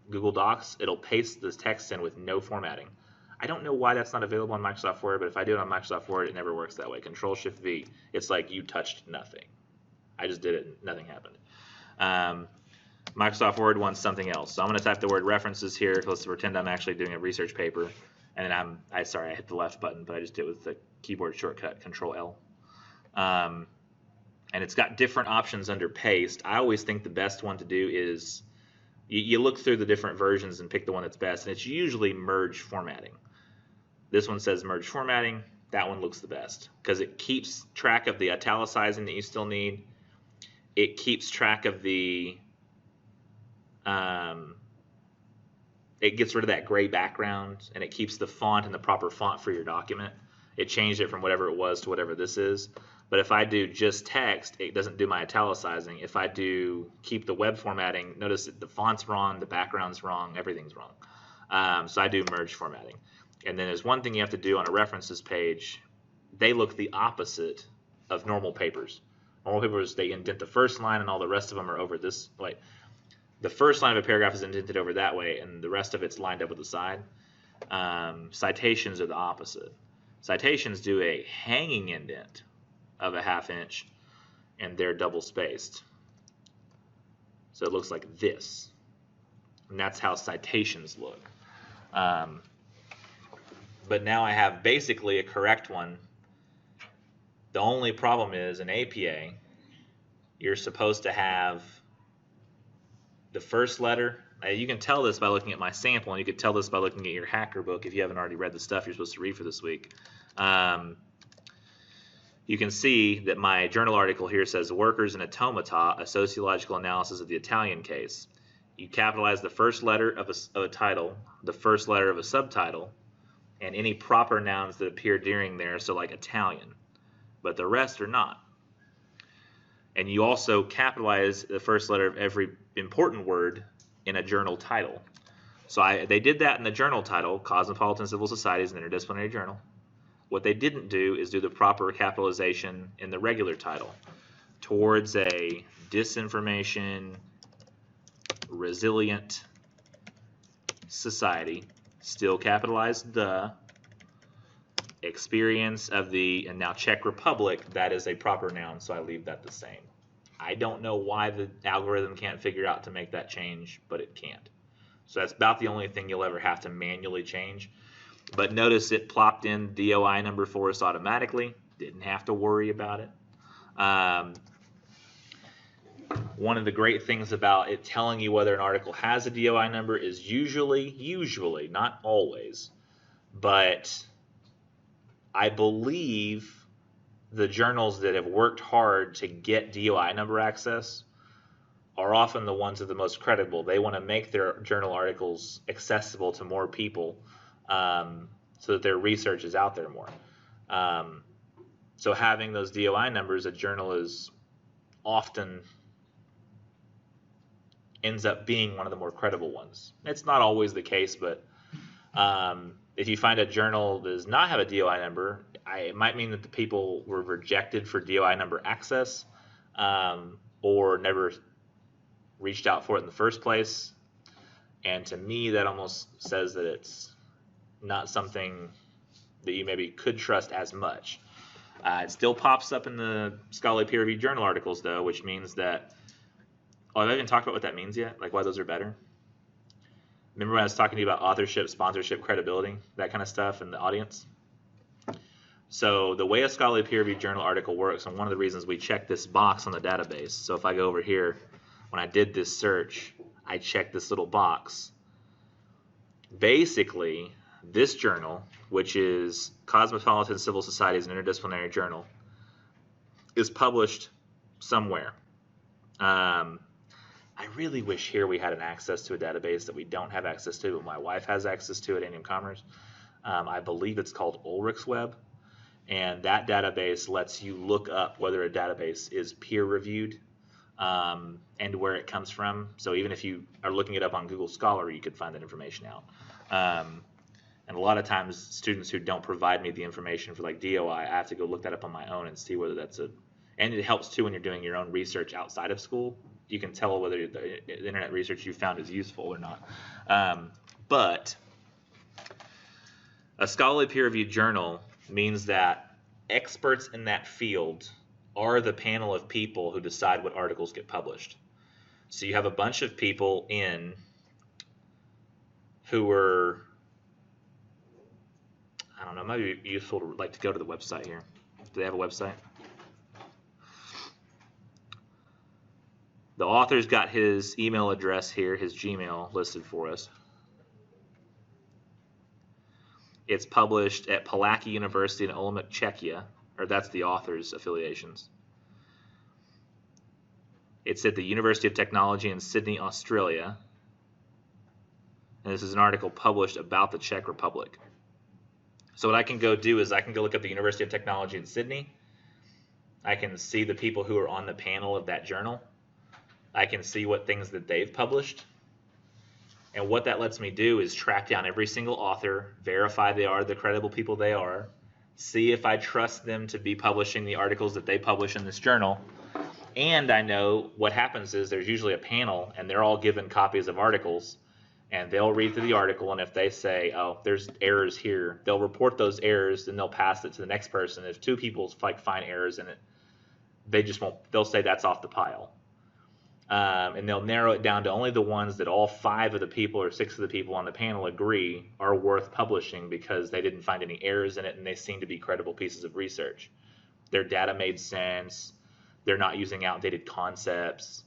[SPEAKER 1] Google Docs, it'll paste the text in with no formatting. I don't know why that's not available on Microsoft Word, but if I do it on Microsoft Word, it never works that way. Control-Shift-V. It's like you touched nothing. I just did it and nothing happened. Microsoft Word wants something else. So I'm going to type the word references here. Let's pretend I'm actually doing a research paper. And then I hit the left button, but I just did it with the keyboard shortcut, Control-L. and it's got different options under paste. I always think the best one to do is you look through the different versions and pick the one that's best, and it's usually merge formatting. This one says merge formatting. That one looks the best because it keeps track of the italicizing that you still need. It keeps track of the it gets rid of that gray background, and it keeps the font in the proper font for your document. It changed it from whatever it was to whatever this is. But if I do just text, it doesn't do my italicizing. If I do keep the web formatting, notice that the font's wrong, the background's wrong, everything's wrong. So I do merge formatting. And then there's one thing you have to do on a references page. They look the opposite of normal papers. Normal papers, they indent the first line, and all the rest of them are over this way. The first line of a paragraph is indented over that way, and the rest of it's lined up with the side. Citations are the opposite. Citations do a hanging indent of a 1/2 inch, and they're double spaced. So it looks like this. And that's how citations look. But now I have basically a correct one. The only problem is in APA, you're supposed to have the first letter. You can tell this by looking at my sample, and you could tell this by looking at your hacker book if you haven't already read the stuff you're supposed to read for this week. You can see that my journal article here says Workers and Automata, a sociological analysis of the Italian case. You capitalize the first letter of a title, the first letter of a subtitle, and any proper nouns that appear during there, so like Italian, but the rest are not. And you also capitalize the first letter of every important word in a journal title. So they did that in the journal title, Cosmopolitan Civil Societies, an Interdisciplinary Journal. What they didn't do is do the proper capitalization in the regular title, Towards a Disinformation Resilient Society, still capitalized the experience of the, and now Czech Republic, that is a proper noun, so I leave that the same. I don't know why the algorithm can't figure out to make that change, but it can't. So that's about the only thing you'll ever have to manually change. But notice it plopped in DOI number for us automatically. Didn't have to worry about it. One of the great things about it telling you whether an article has a DOI number is usually, not always, but I believe the journals that have worked hard to get DOI number access are often the ones that are the most credible. They want to make their journal articles accessible to more people, so that their research is out there more. So having those DOI numbers, a journal is often ends up being one of the more credible ones. It's not always the case, but if you find a journal that does not have a DOI number, it might mean that the people were rejected for DOI number access, or never reached out for it in the first place. And to me, that almost says that it's not something that you maybe could trust as much. It still pops up in the scholarly peer-reviewed journal articles, though, which means that, have I even talked about what that means yet? Like why those are better? Remember when I was talking to you about authorship, sponsorship, credibility, that kind of stuff in the audience? So the way a scholarly peer-reviewed journal article works, and one of the reasons we check this box on the database, so if I go over here, when I did this search, I checked this little box. Basically, this journal, which is Cosmopolitan Civil Societies, an Interdisciplinary Journal, is published somewhere. I really wish here we had an access to a database that we don't have access to, but my wife has access to at A&M Commerce. I believe it's called Ulrich's Web, and that database lets you look up whether a database is peer-reviewed and where it comes from. So even if you are looking it up on Google Scholar, you could find that information out. And a lot of times, students who don't provide me the information for like DOI, I have to go look that up on my own and see whether that's and it helps too when you're doing your own research outside of school. You can tell whether the internet research you found is useful or not. But a scholarly peer-reviewed journal means that experts in that field are the panel of people who decide what articles get published. So you have a bunch of people in who were, I don't know, it might be useful to like to go to the website here. Do they have a website? The author's got his email address here, his Gmail listed for us. It's published at Palacky University in Olomouc, Czechia, or that's the author's affiliations. It's at the University of Technology in Sydney, Australia. And this is an article published about the Czech Republic. So what I can go do is I can go look up the University of Technology in Sydney. I can see the people who are on the panel of that journal. I can see what things that they've published. And what that lets me do is track down every single author, verify they are the credible people they are, see if I trust them to be publishing the articles that they publish in this journal. And I know what happens is there's usually a panel, and they're all given copies of articles, and they'll read through the article, and if they say, oh, there's errors here, they'll report those errors, and they'll pass it to the next person. If two people find errors in it, they just won't, they'll say that's off the pile. And they'll narrow it down to only the ones that all 5 of the people or 6 of the people on the panel agree are worth publishing because they didn't find any errors in it and they seem to be credible pieces of research. Their data made sense. They're not using outdated concepts.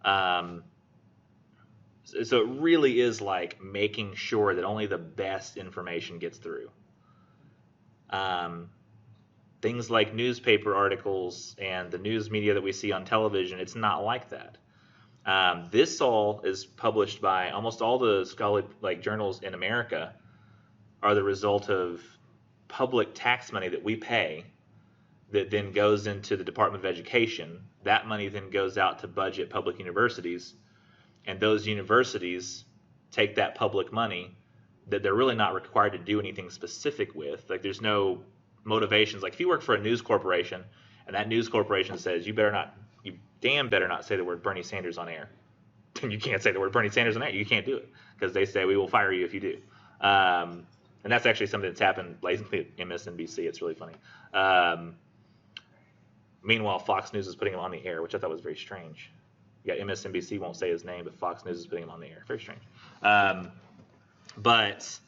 [SPEAKER 1] So it really is like making sure that only the best information gets through. Things like newspaper articles and the news media that we see on television, it's not like that. This all is published by almost all the scholarly journals in America are the result of public tax money that we pay that then goes into the Department of Education. That money then goes out to budget public universities, and those universities take that public money that they're really not required to do anything specific with. Like there's no motivations. Like if you work for a news corporation and that news corporation says you damn better not say the word Bernie Sanders on air. And you can't say the word Bernie Sanders on air. You can't do it because they say we will fire you if you do. And that's actually something that's happened lately at MSNBC. It's really funny. Meanwhile, Fox News is putting him on the air, which I thought was very strange. Yeah, MSNBC won't say his name, but Fox News is putting him on the air. Very strange. But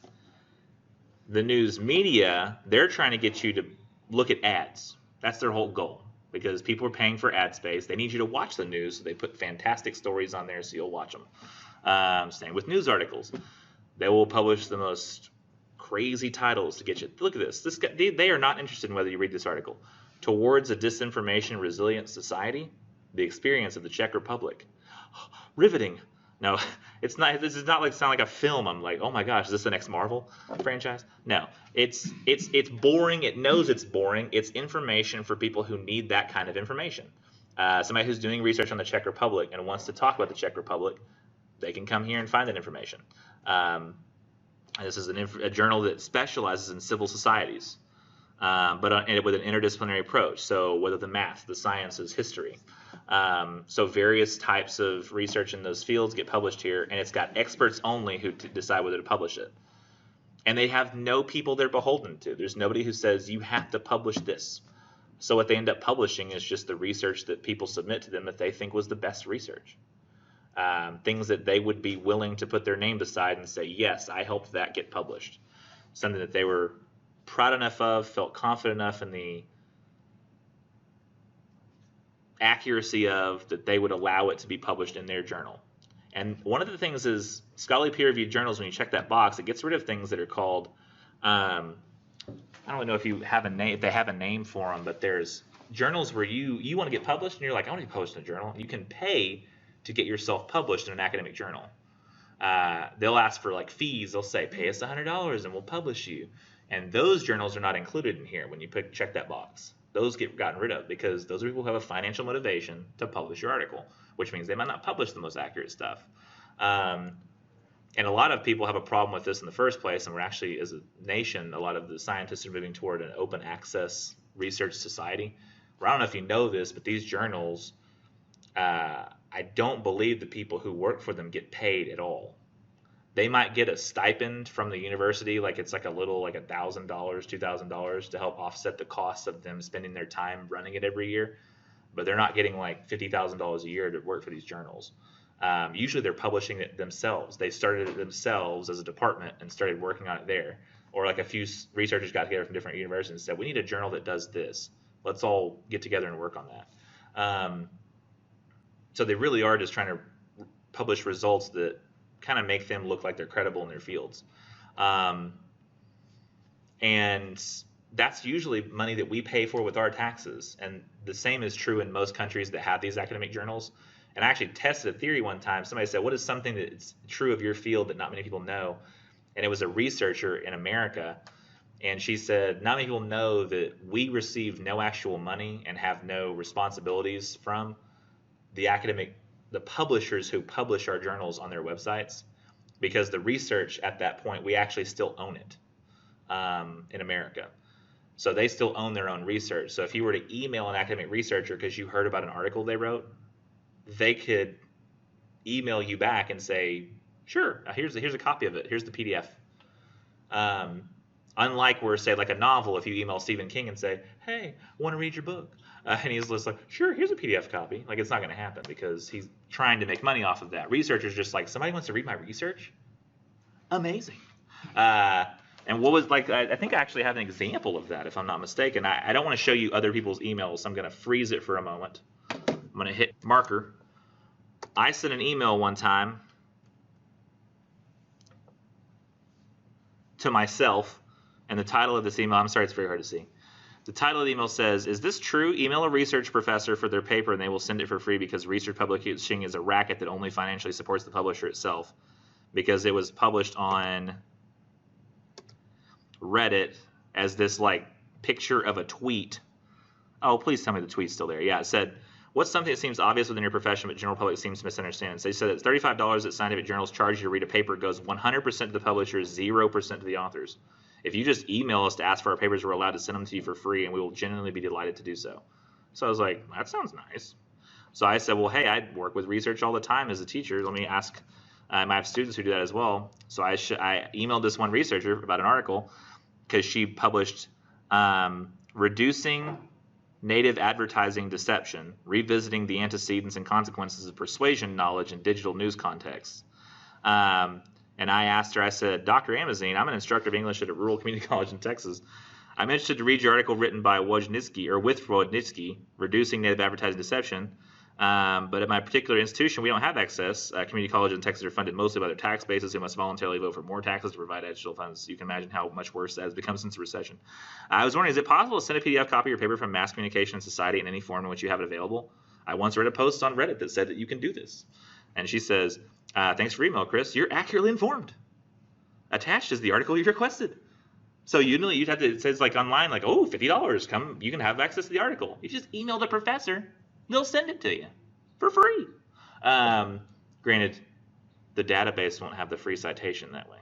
[SPEAKER 1] the news media, they're trying to get you to look at ads. That's their whole goal. Because people are paying for ad space. They need you to watch the news, so they put fantastic stories on there so you'll watch them. Same with news articles. They will publish the most crazy titles to get you. Look at this. They are not interested in whether you read this article. Towards a disinformation resilient society, the experience of the Czech Republic. Riveting. No, it's not. This does not sound like a film. I'm like, oh my gosh, is this the next Marvel franchise? No, it's boring. It knows it's boring. It's information for people who need that kind of information. Somebody who's doing research on the Czech Republic and wants to talk about the Czech Republic, they can come here and find that information. This is a journal that specializes in civil societies, but with an interdisciplinary approach. So whether the math, the sciences, history. So various types of research in those fields get published here, and it's got experts only who decide whether to publish it. And they have no people they're beholden to. There's nobody who says you have to publish this. So what they end up publishing is just the research that people submit to them that they think was the best research. Things that they would be willing to put their name beside and say, yes, I helped that get published. Something that they were proud enough of, felt confident enough in the accuracy of that they would allow it to be published in their journal. And one of the things is scholarly peer-reviewed journals, when you check that box, it gets rid of things that are called, I don't know if you have a name, if they have a name for them, but there's journals where you want to get published and you're like, I want to be published in a journal. You can pay to get yourself published in an academic journal. They'll ask for fees. They'll say, pay us $100 and we'll publish you. And those journals are not included in here when you check that box. Those get gotten rid of because those are people who have a financial motivation to publish your article, which means they might not publish the most accurate stuff. And a lot of people have a problem with this in the first place, and we're actually, as a nation, a lot of the scientists are moving toward an open access research society. Where I don't know if you know this, but these journals, I don't believe the people who work for them get paid at all. They might get a stipend from the university, it's a little, $1,000, $2,000 to help offset the costs of them spending their time running it every year. But they're not getting $50,000 a year to work for these journals. Usually they're publishing it themselves. They started it themselves as a department and started working on it there. Or a few researchers got together from different universities and said, we need a journal that does this. Let's all get together and work on that. So they really are just trying to publish results that kind of make them look like they're credible in their fields. And that's usually money that we pay for with our taxes. And the same is true in most countries that have these academic journals. And I actually tested a theory one time. Somebody said, what is something that's true of your field that not many people know? And it was a researcher in America. And she said, not many people know that we receive no actual money and have no responsibilities from the publishers who publish our journals on their websites, because the research at that point, we actually still own it in America. So they still own their own research. So if you were to email an academic researcher because you heard about an article they wrote, they could email you back and say, sure, here's a copy of it. Here's the PDF. Unlike where, say, like a novel, if you email Stephen King and say, hey, I want to read your book. And he's just like, sure, here's a PDF copy. Like, it's not going to happen because he's trying to make money off of that. Researchers just like, somebody wants to read my research? Amazing. And what was like, I think I actually have an example of that, if I'm not mistaken. I don't want to show you other people's emails, so I'm going to freeze it for a moment. I'm going to hit marker. I sent an email one time to myself, and the title of this email, I'm sorry, it's very hard to see. The title of the email says, is this true? Email a research professor for their paper and they will send it for free because research publishing is a racket that only financially supports the publisher itself. Because it was published on Reddit as this like picture of a tweet. Oh, please tell me the tweet's still there. Yeah, it said, what's something that seems obvious within your profession but general public seems to misunderstand? So they said that $35 that scientific journals charge you to read a paper goes 100% to the publisher, 0% to the authors. If you just email us to ask for our papers, we're allowed to send them to you for free, and we will genuinely be delighted to do so. So I was like, that sounds nice. So I said, well, hey, I work with research all the time as a teacher. Let me ask. I have students who do that as well. So I emailed this one researcher about an article because she published Reducing Native Advertising Deception, Revisiting the Antecedents and Consequences of Persuasion Knowledge in Digital News Contexts. And I asked her, I said, Dr. Amazine, I'm an instructor of English at a rural community college in Texas. I'm interested to read your article written by Wojnicki, Reducing Native Advertising Deception. But at my particular institution, we don't have access. Community colleges in Texas are funded mostly by their tax bases who must voluntarily vote for more taxes to provide additional funds. You can imagine how much worse that has become since the recession. I was wondering, is it possible to send a PDF copy of your paper from Mass Communication and Society in any form in which you have it available? I once read a post on Reddit that said that you can do this. And she says, thanks for your email, Chris. You're accurately informed. Attached is the article you requested. So you'd have to, it says like online, like, oh, $50, come, you can have access to the article. You just email the professor, they'll send it to you for free. Granted, the database won't have the free citation that way.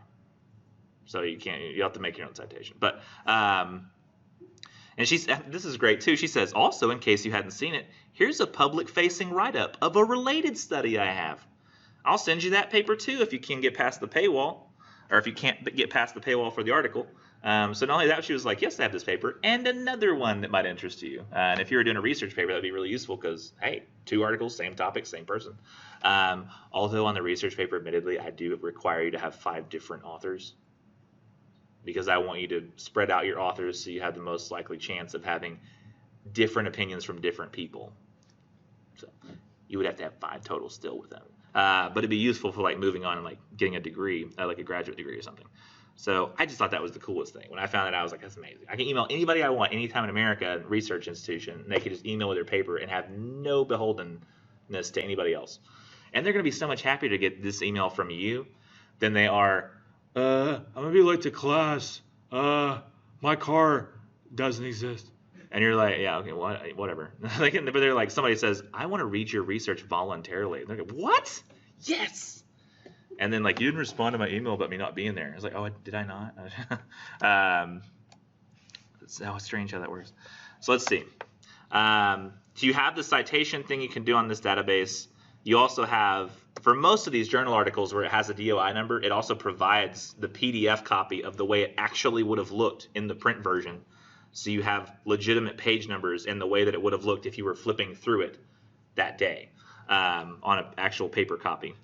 [SPEAKER 1] So you have to make your own citation. But, and this is great too. She says, also, in case you hadn't seen it, here's a public-facing write-up of a related study I have. I'll send you that paper too if you can get past the paywall, or if you can't get past the paywall for the article. So not only that, she was like, yes, I have this paper and another one that might interest you. And if you were doing a research paper, that would be really useful because, hey, 2 articles, same topic, same person. Although on the research paper, admittedly, I do require you to have 5 different authors because I want you to spread out your authors so you have the most likely chance of having different opinions from different people. So you would have to have 5 total still with them. But it'd be useful for like moving on and like getting a degree, like a graduate degree or something. So I just thought that was the coolest thing. When I found that, I was like, that's amazing. I can email anybody I want anytime in America, research institution, and they can just email with their paper and have no beholdenness to anybody else. And they're going to be so much happier to get this email from you than they are, I'm going to be late to class. My car doesn't exist. And you're like, yeah, okay, whatever. But they're like, somebody says, I want to read your research voluntarily. And they're like, what? Yes. And then like, you didn't respond to my email about me not being there. I was like, oh, did I not? It's how strange how that works. So let's see. So you have the citation thing you can do on this database. You also have, for most of these journal articles where it has a DOI number, it also provides the PDF copy of the way it actually would have looked in the print version. So you have legitimate page numbers in the way that it would have looked if you were flipping through it that day on an actual paper copy.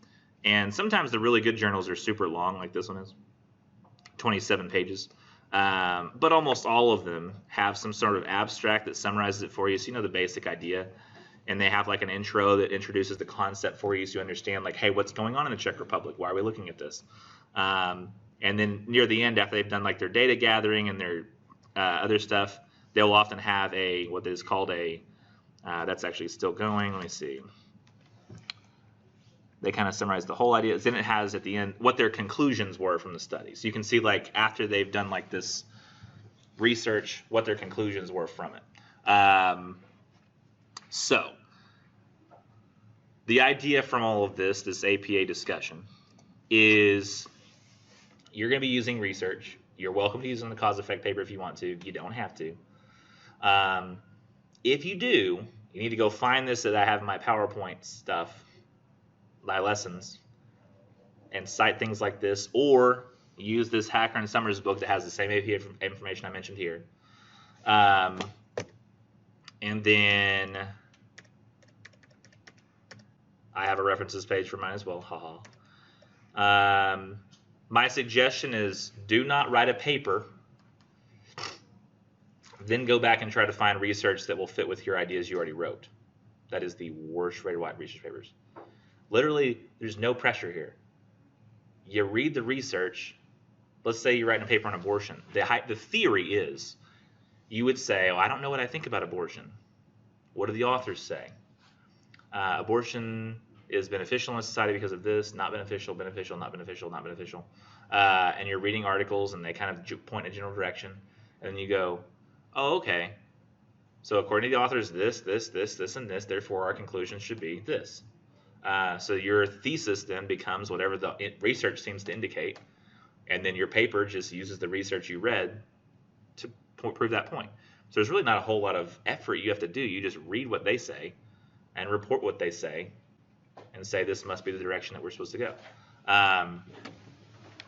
[SPEAKER 1] And sometimes the really good journals are super long, like this one is, 27 pages. But almost all of them have some sort of abstract that summarizes it for you, so you know the basic idea. and they have like an intro that introduces the concept for you so you understand like, hey, what's going on in the Czech Republic? Why are we looking at this? And then near the end, after they've done like their data gathering and their other stuff, they'll often have what is called that's actually still going. Let me see. They kind of summarize the whole idea. Then it has at the end what their conclusions were from the study. So you can see like after they've done like this research, what their conclusions were from it. So the idea from all of this APA discussion, is you're going to be using research. You're welcome to use it in the cause effect paper if you want to. You don't have to. If you do, you need to go find this that I have in my PowerPoint stuff, my lessons, and cite things like this, or use this Hacker and Summers book that has the same APA information I mentioned here. And then I have a references page for mine as well. Haha. My suggestion is do not write a paper, then go back and try to find research that will fit with your ideas you already wrote. That is the worst way to write research papers. Literally, there's no pressure here. You read the research. Let's say you're writing a paper on abortion. The theory is you would say, oh, I don't know what I think about abortion. What do the authors say? Abortion is beneficial in society because of this, not beneficial, beneficial, not beneficial, not beneficial. And you're reading articles and they kind of point in a general direction. And then you go, oh, okay. So according to the authors, this, and this, therefore our conclusion should be this. So your thesis then becomes whatever the research seems to indicate. And then your paper just uses the research you read to prove that point. So there's really not a whole lot of effort you have to do. You just read what they say and report what they say and say this must be the direction that we're supposed to go.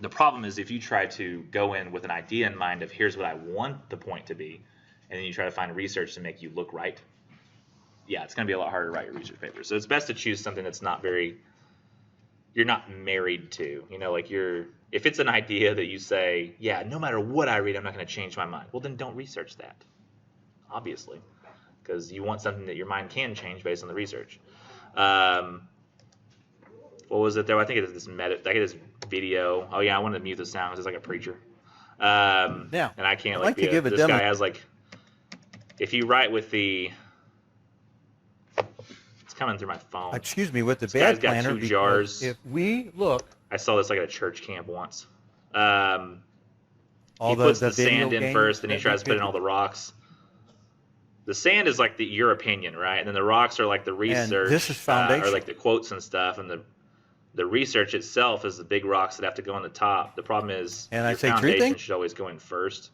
[SPEAKER 1] The problem is if you try to go in with an idea in mind of here's what I want the point to be, and then you try to find research to make you look right, yeah, it's going to be a lot harder to write your research paper. So it's best to choose something that's not you're not married to. You know, like if it's an idea that you say, yeah, no matter what I read, I'm not going to change my mind. Well, then don't research that, obviously, because you want something that your mind can change based on the research. What was it there? I think it is this video. Oh yeah, I wanted to mute the sound because it's like a preacher.
[SPEAKER 5] Now,
[SPEAKER 1] and I can't
[SPEAKER 5] I'd like to give a
[SPEAKER 1] this
[SPEAKER 5] demo.
[SPEAKER 1] guy has like, if you write with it's coming through my phone.
[SPEAKER 5] Excuse me, with the
[SPEAKER 1] This guy's
[SPEAKER 5] bad
[SPEAKER 1] got
[SPEAKER 5] planner,
[SPEAKER 1] 2
[SPEAKER 5] because
[SPEAKER 1] jars.
[SPEAKER 5] if we look,
[SPEAKER 1] I saw this like at a church camp once.
[SPEAKER 5] all
[SPEAKER 1] He puts the
[SPEAKER 5] video
[SPEAKER 1] sand in
[SPEAKER 5] games
[SPEAKER 1] first, and he
[SPEAKER 5] that
[SPEAKER 1] tries to put in
[SPEAKER 5] could-
[SPEAKER 1] all the rocks. The sand is like your opinion, right? And then the rocks are like the research,
[SPEAKER 5] this is
[SPEAKER 1] or
[SPEAKER 5] foundation.
[SPEAKER 1] like the quotes and stuff. And the research itself is the big rocks that have to go on the top. The problem is
[SPEAKER 5] And I
[SPEAKER 1] your
[SPEAKER 5] say three
[SPEAKER 1] foundation
[SPEAKER 5] things?
[SPEAKER 1] should always go in first.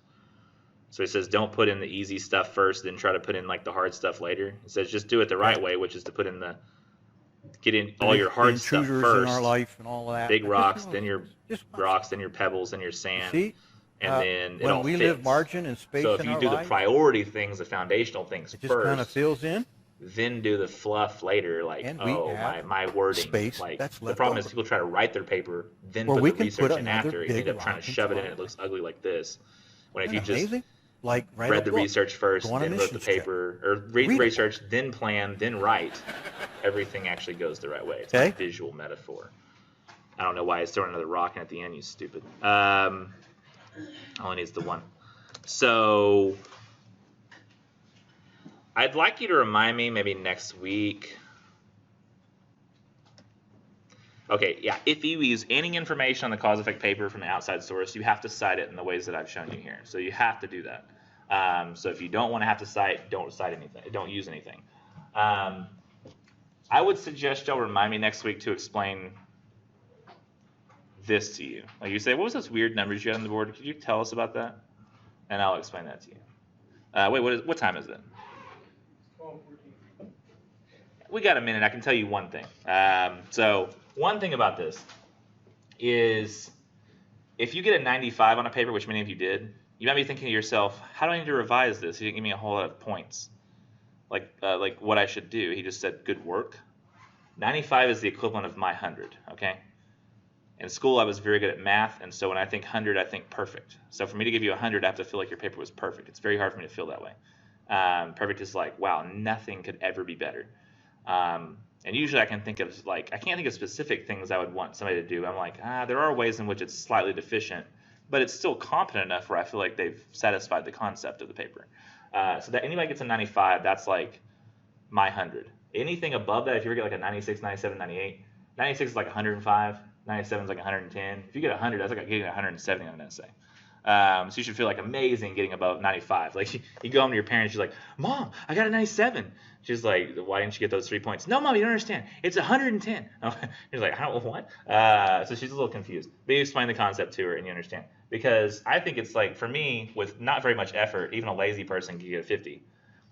[SPEAKER 1] So he says don't put in the easy stuff first, then try to put in like the hard stuff later. He says just do it the right way, which is to put in get in all your hard stuff
[SPEAKER 5] intruders
[SPEAKER 1] first.
[SPEAKER 5] in our life and all that.
[SPEAKER 1] Big
[SPEAKER 5] Just,
[SPEAKER 1] rocks, then your
[SPEAKER 5] just watch.
[SPEAKER 1] rocks, then your pebbles, then your sand,
[SPEAKER 5] See,
[SPEAKER 1] and then it
[SPEAKER 5] when
[SPEAKER 1] all
[SPEAKER 5] we
[SPEAKER 1] fits.
[SPEAKER 5] live margin and space
[SPEAKER 1] So if
[SPEAKER 5] in
[SPEAKER 1] you
[SPEAKER 5] our
[SPEAKER 1] do the
[SPEAKER 5] life,
[SPEAKER 1] priority things, the foundational things
[SPEAKER 5] it just kind of
[SPEAKER 1] first,
[SPEAKER 5] fills in.
[SPEAKER 1] then do the fluff later, like
[SPEAKER 5] And we have
[SPEAKER 1] my wording.
[SPEAKER 5] space
[SPEAKER 1] Like
[SPEAKER 5] that's
[SPEAKER 1] the
[SPEAKER 5] left
[SPEAKER 1] problem is
[SPEAKER 5] over.
[SPEAKER 1] people try to write their paper, then
[SPEAKER 5] Where
[SPEAKER 1] put
[SPEAKER 5] we
[SPEAKER 1] the
[SPEAKER 5] can
[SPEAKER 1] research
[SPEAKER 5] put
[SPEAKER 1] in
[SPEAKER 5] another
[SPEAKER 1] after, and end
[SPEAKER 5] big
[SPEAKER 1] up trying to
[SPEAKER 5] rock
[SPEAKER 1] shove it in.
[SPEAKER 5] into
[SPEAKER 1] It looks ugly like this. When if
[SPEAKER 5] Isn't
[SPEAKER 1] you
[SPEAKER 5] that
[SPEAKER 1] just
[SPEAKER 5] amazing? Like write
[SPEAKER 1] read
[SPEAKER 5] a
[SPEAKER 1] the
[SPEAKER 5] book.
[SPEAKER 1] research first,
[SPEAKER 5] Go on a
[SPEAKER 1] then wrote the
[SPEAKER 5] missions trip.
[SPEAKER 1] paper, or read
[SPEAKER 5] Read
[SPEAKER 1] the
[SPEAKER 5] a
[SPEAKER 1] research, then plan, then write, everything actually goes the right way. It's
[SPEAKER 5] Okay.
[SPEAKER 1] a visual metaphor. I don't know why it's throwing another rock in at the end, you stupid. Only needs the one. So I'd like you to remind me maybe next week. Okay, yeah, if you use any information on the cause effect paper from an outside source, you have to cite it in the ways that I've shown you here. So you have to do that. So if you don't want to have to cite, don't cite anything. Don't use anything. I would suggest y'all remind me next week to explain this to you. Like you say, what was those weird numbers you had on the board? Could you tell us about that? And I'll explain that to you. Wait, what time is it?
[SPEAKER 3] 12:14.
[SPEAKER 1] We got a minute. I can tell you one thing. So one thing about this is if you get a 95 on a paper, which many of you did, you might be thinking to yourself, how do I need to revise this? He didn't give me a whole lot of points, like what I should do. He just said, good work. 95 is the equivalent of my 100, okay? In school, I was very good at math, and so when I think 100, I think perfect. So for me to give you 100, I have to feel like your paper was perfect. It's very hard for me to feel that way. Perfect is like, wow, nothing could ever be better. And usually I can think of I can't think of specific things I would want somebody to do. I'm like, there are ways in which it's slightly deficient, but it's still competent enough where I feel like they've satisfied the concept of the paper. So that anybody gets a 95, that's like my 100. Anything above that, if you ever get like a 96, 97, 98, 96 is like 105, 97 is like 110. If you get 100, that's like getting 170 on an essay. So you should feel like amazing getting above 95. Like you go home to your parents, you're like, Mom, I got a 97. She's like, why didn't you get those 3 points? No, Mom, you don't understand. It's 110. You're like, I don't know what. So she's a little confused. But you explain the concept to her and you understand. Because I think it's like, for me, with not very much effort, even a lazy person can get a 50.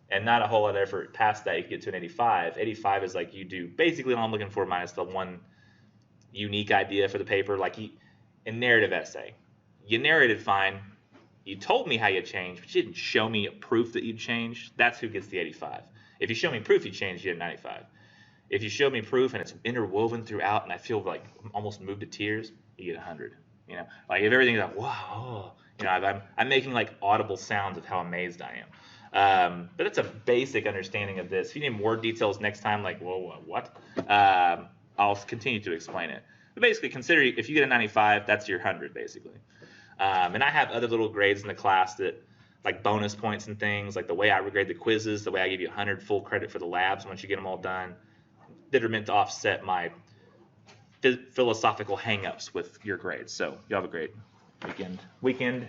[SPEAKER 1] And not a whole lot of effort past that, you can get to an 85. 85 is like you do basically all I'm looking for minus the one unique idea for the paper. Like a narrative essay. You narrated fine. You told me how you changed, but you didn't show me a proof that you changed. That's who gets the 85. If you show me proof you changed, you get a 95. If you show me proof and it's interwoven throughout and I feel like almost moved to tears, you get 100. You know, like if everything's like, wow, you know, I'm making like audible sounds of how amazed I am. But that's a basic understanding of this. If you need more details next time, like, whoa, what? I'll continue to explain it. But basically, consider if you get a 95, that's your 100, basically. And I have other little grades in the class that, like bonus points and things, like the way I grade the quizzes, the way I give you 100 full credit for the labs once you get them all done, that are meant to offset my philosophical hang-ups with your grades. So you have a great weekend,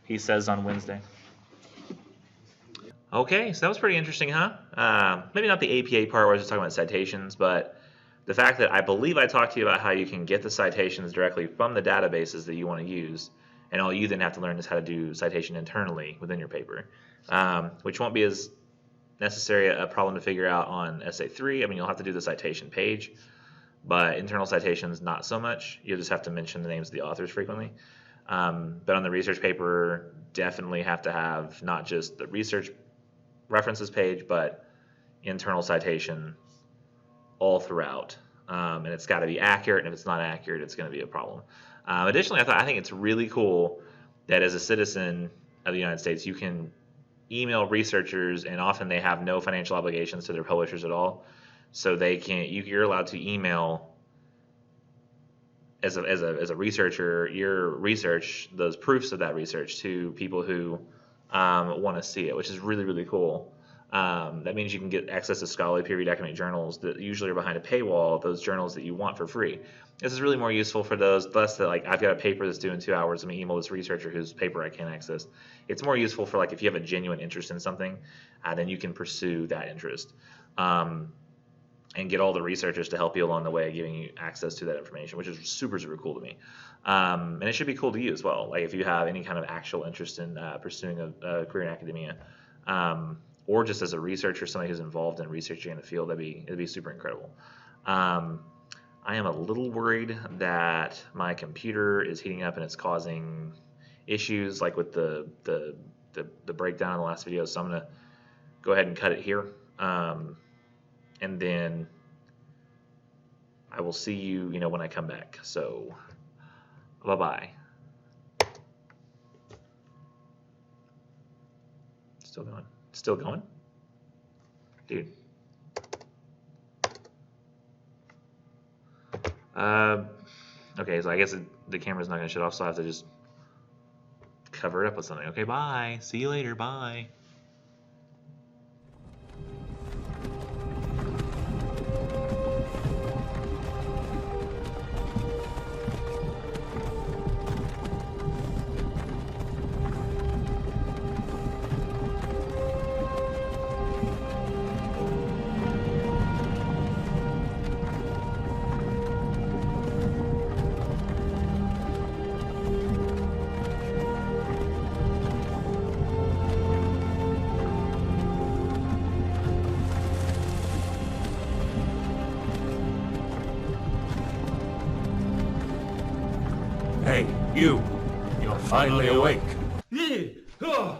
[SPEAKER 1] he says on Wednesday. Okay, so that was pretty interesting, huh? Maybe not the APA part where I was just talking about citations, but the fact that I believe I talked to you about how you can get the citations directly from the databases that you want to use, and all you then have to learn is how to do citation internally within your paper, which won't be as necessary a problem to figure out on Essay 3. I mean, you'll have to do the citation page, but internal citations, not so much. You'll just have to mention the names of the authors frequently. But on the research paper, definitely have to have not just the research references page, but internal citation all throughout. And it's got to be accurate, and if it's not accurate, it's going to be a problem. Additionally, I think it's really cool that as a citizen of the United States, you can email researchers, and often they have no financial obligations to their publishers at all. So they can you're allowed to email as a researcher your research, those proofs of that research, to people who want to see it, which is really, really cool. That means you can get access to scholarly peer-reviewed academic journals that usually are behind a paywall, those journals that you want for free. This is really more useful for those, less that like I've got a paper that's due in 2 hours, let me email this researcher whose paper I can't access. It's more useful for like if you have a genuine interest in something, then you can pursue that interest. And get all the researchers to help you along the way, giving you access to that information, which is super, super cool to me. And it should be cool to you as well. Like if you have any kind of actual interest in pursuing a career in academia, or just as a researcher, somebody who's involved in researching in the field, it'd be super incredible. I am a little worried that my computer is heating up and it's causing issues, like with the breakdown in the last video. So I'm gonna go ahead and cut it here. And then I will see you, when I come back. So, bye-bye. Still going? Still going? Dude. Okay, so I guess the camera's not going to shut off, so I have to just cover it up with something. Okay, bye. See you later. Bye.
[SPEAKER 6] Hey, you're finally awake.
[SPEAKER 7] Yeah.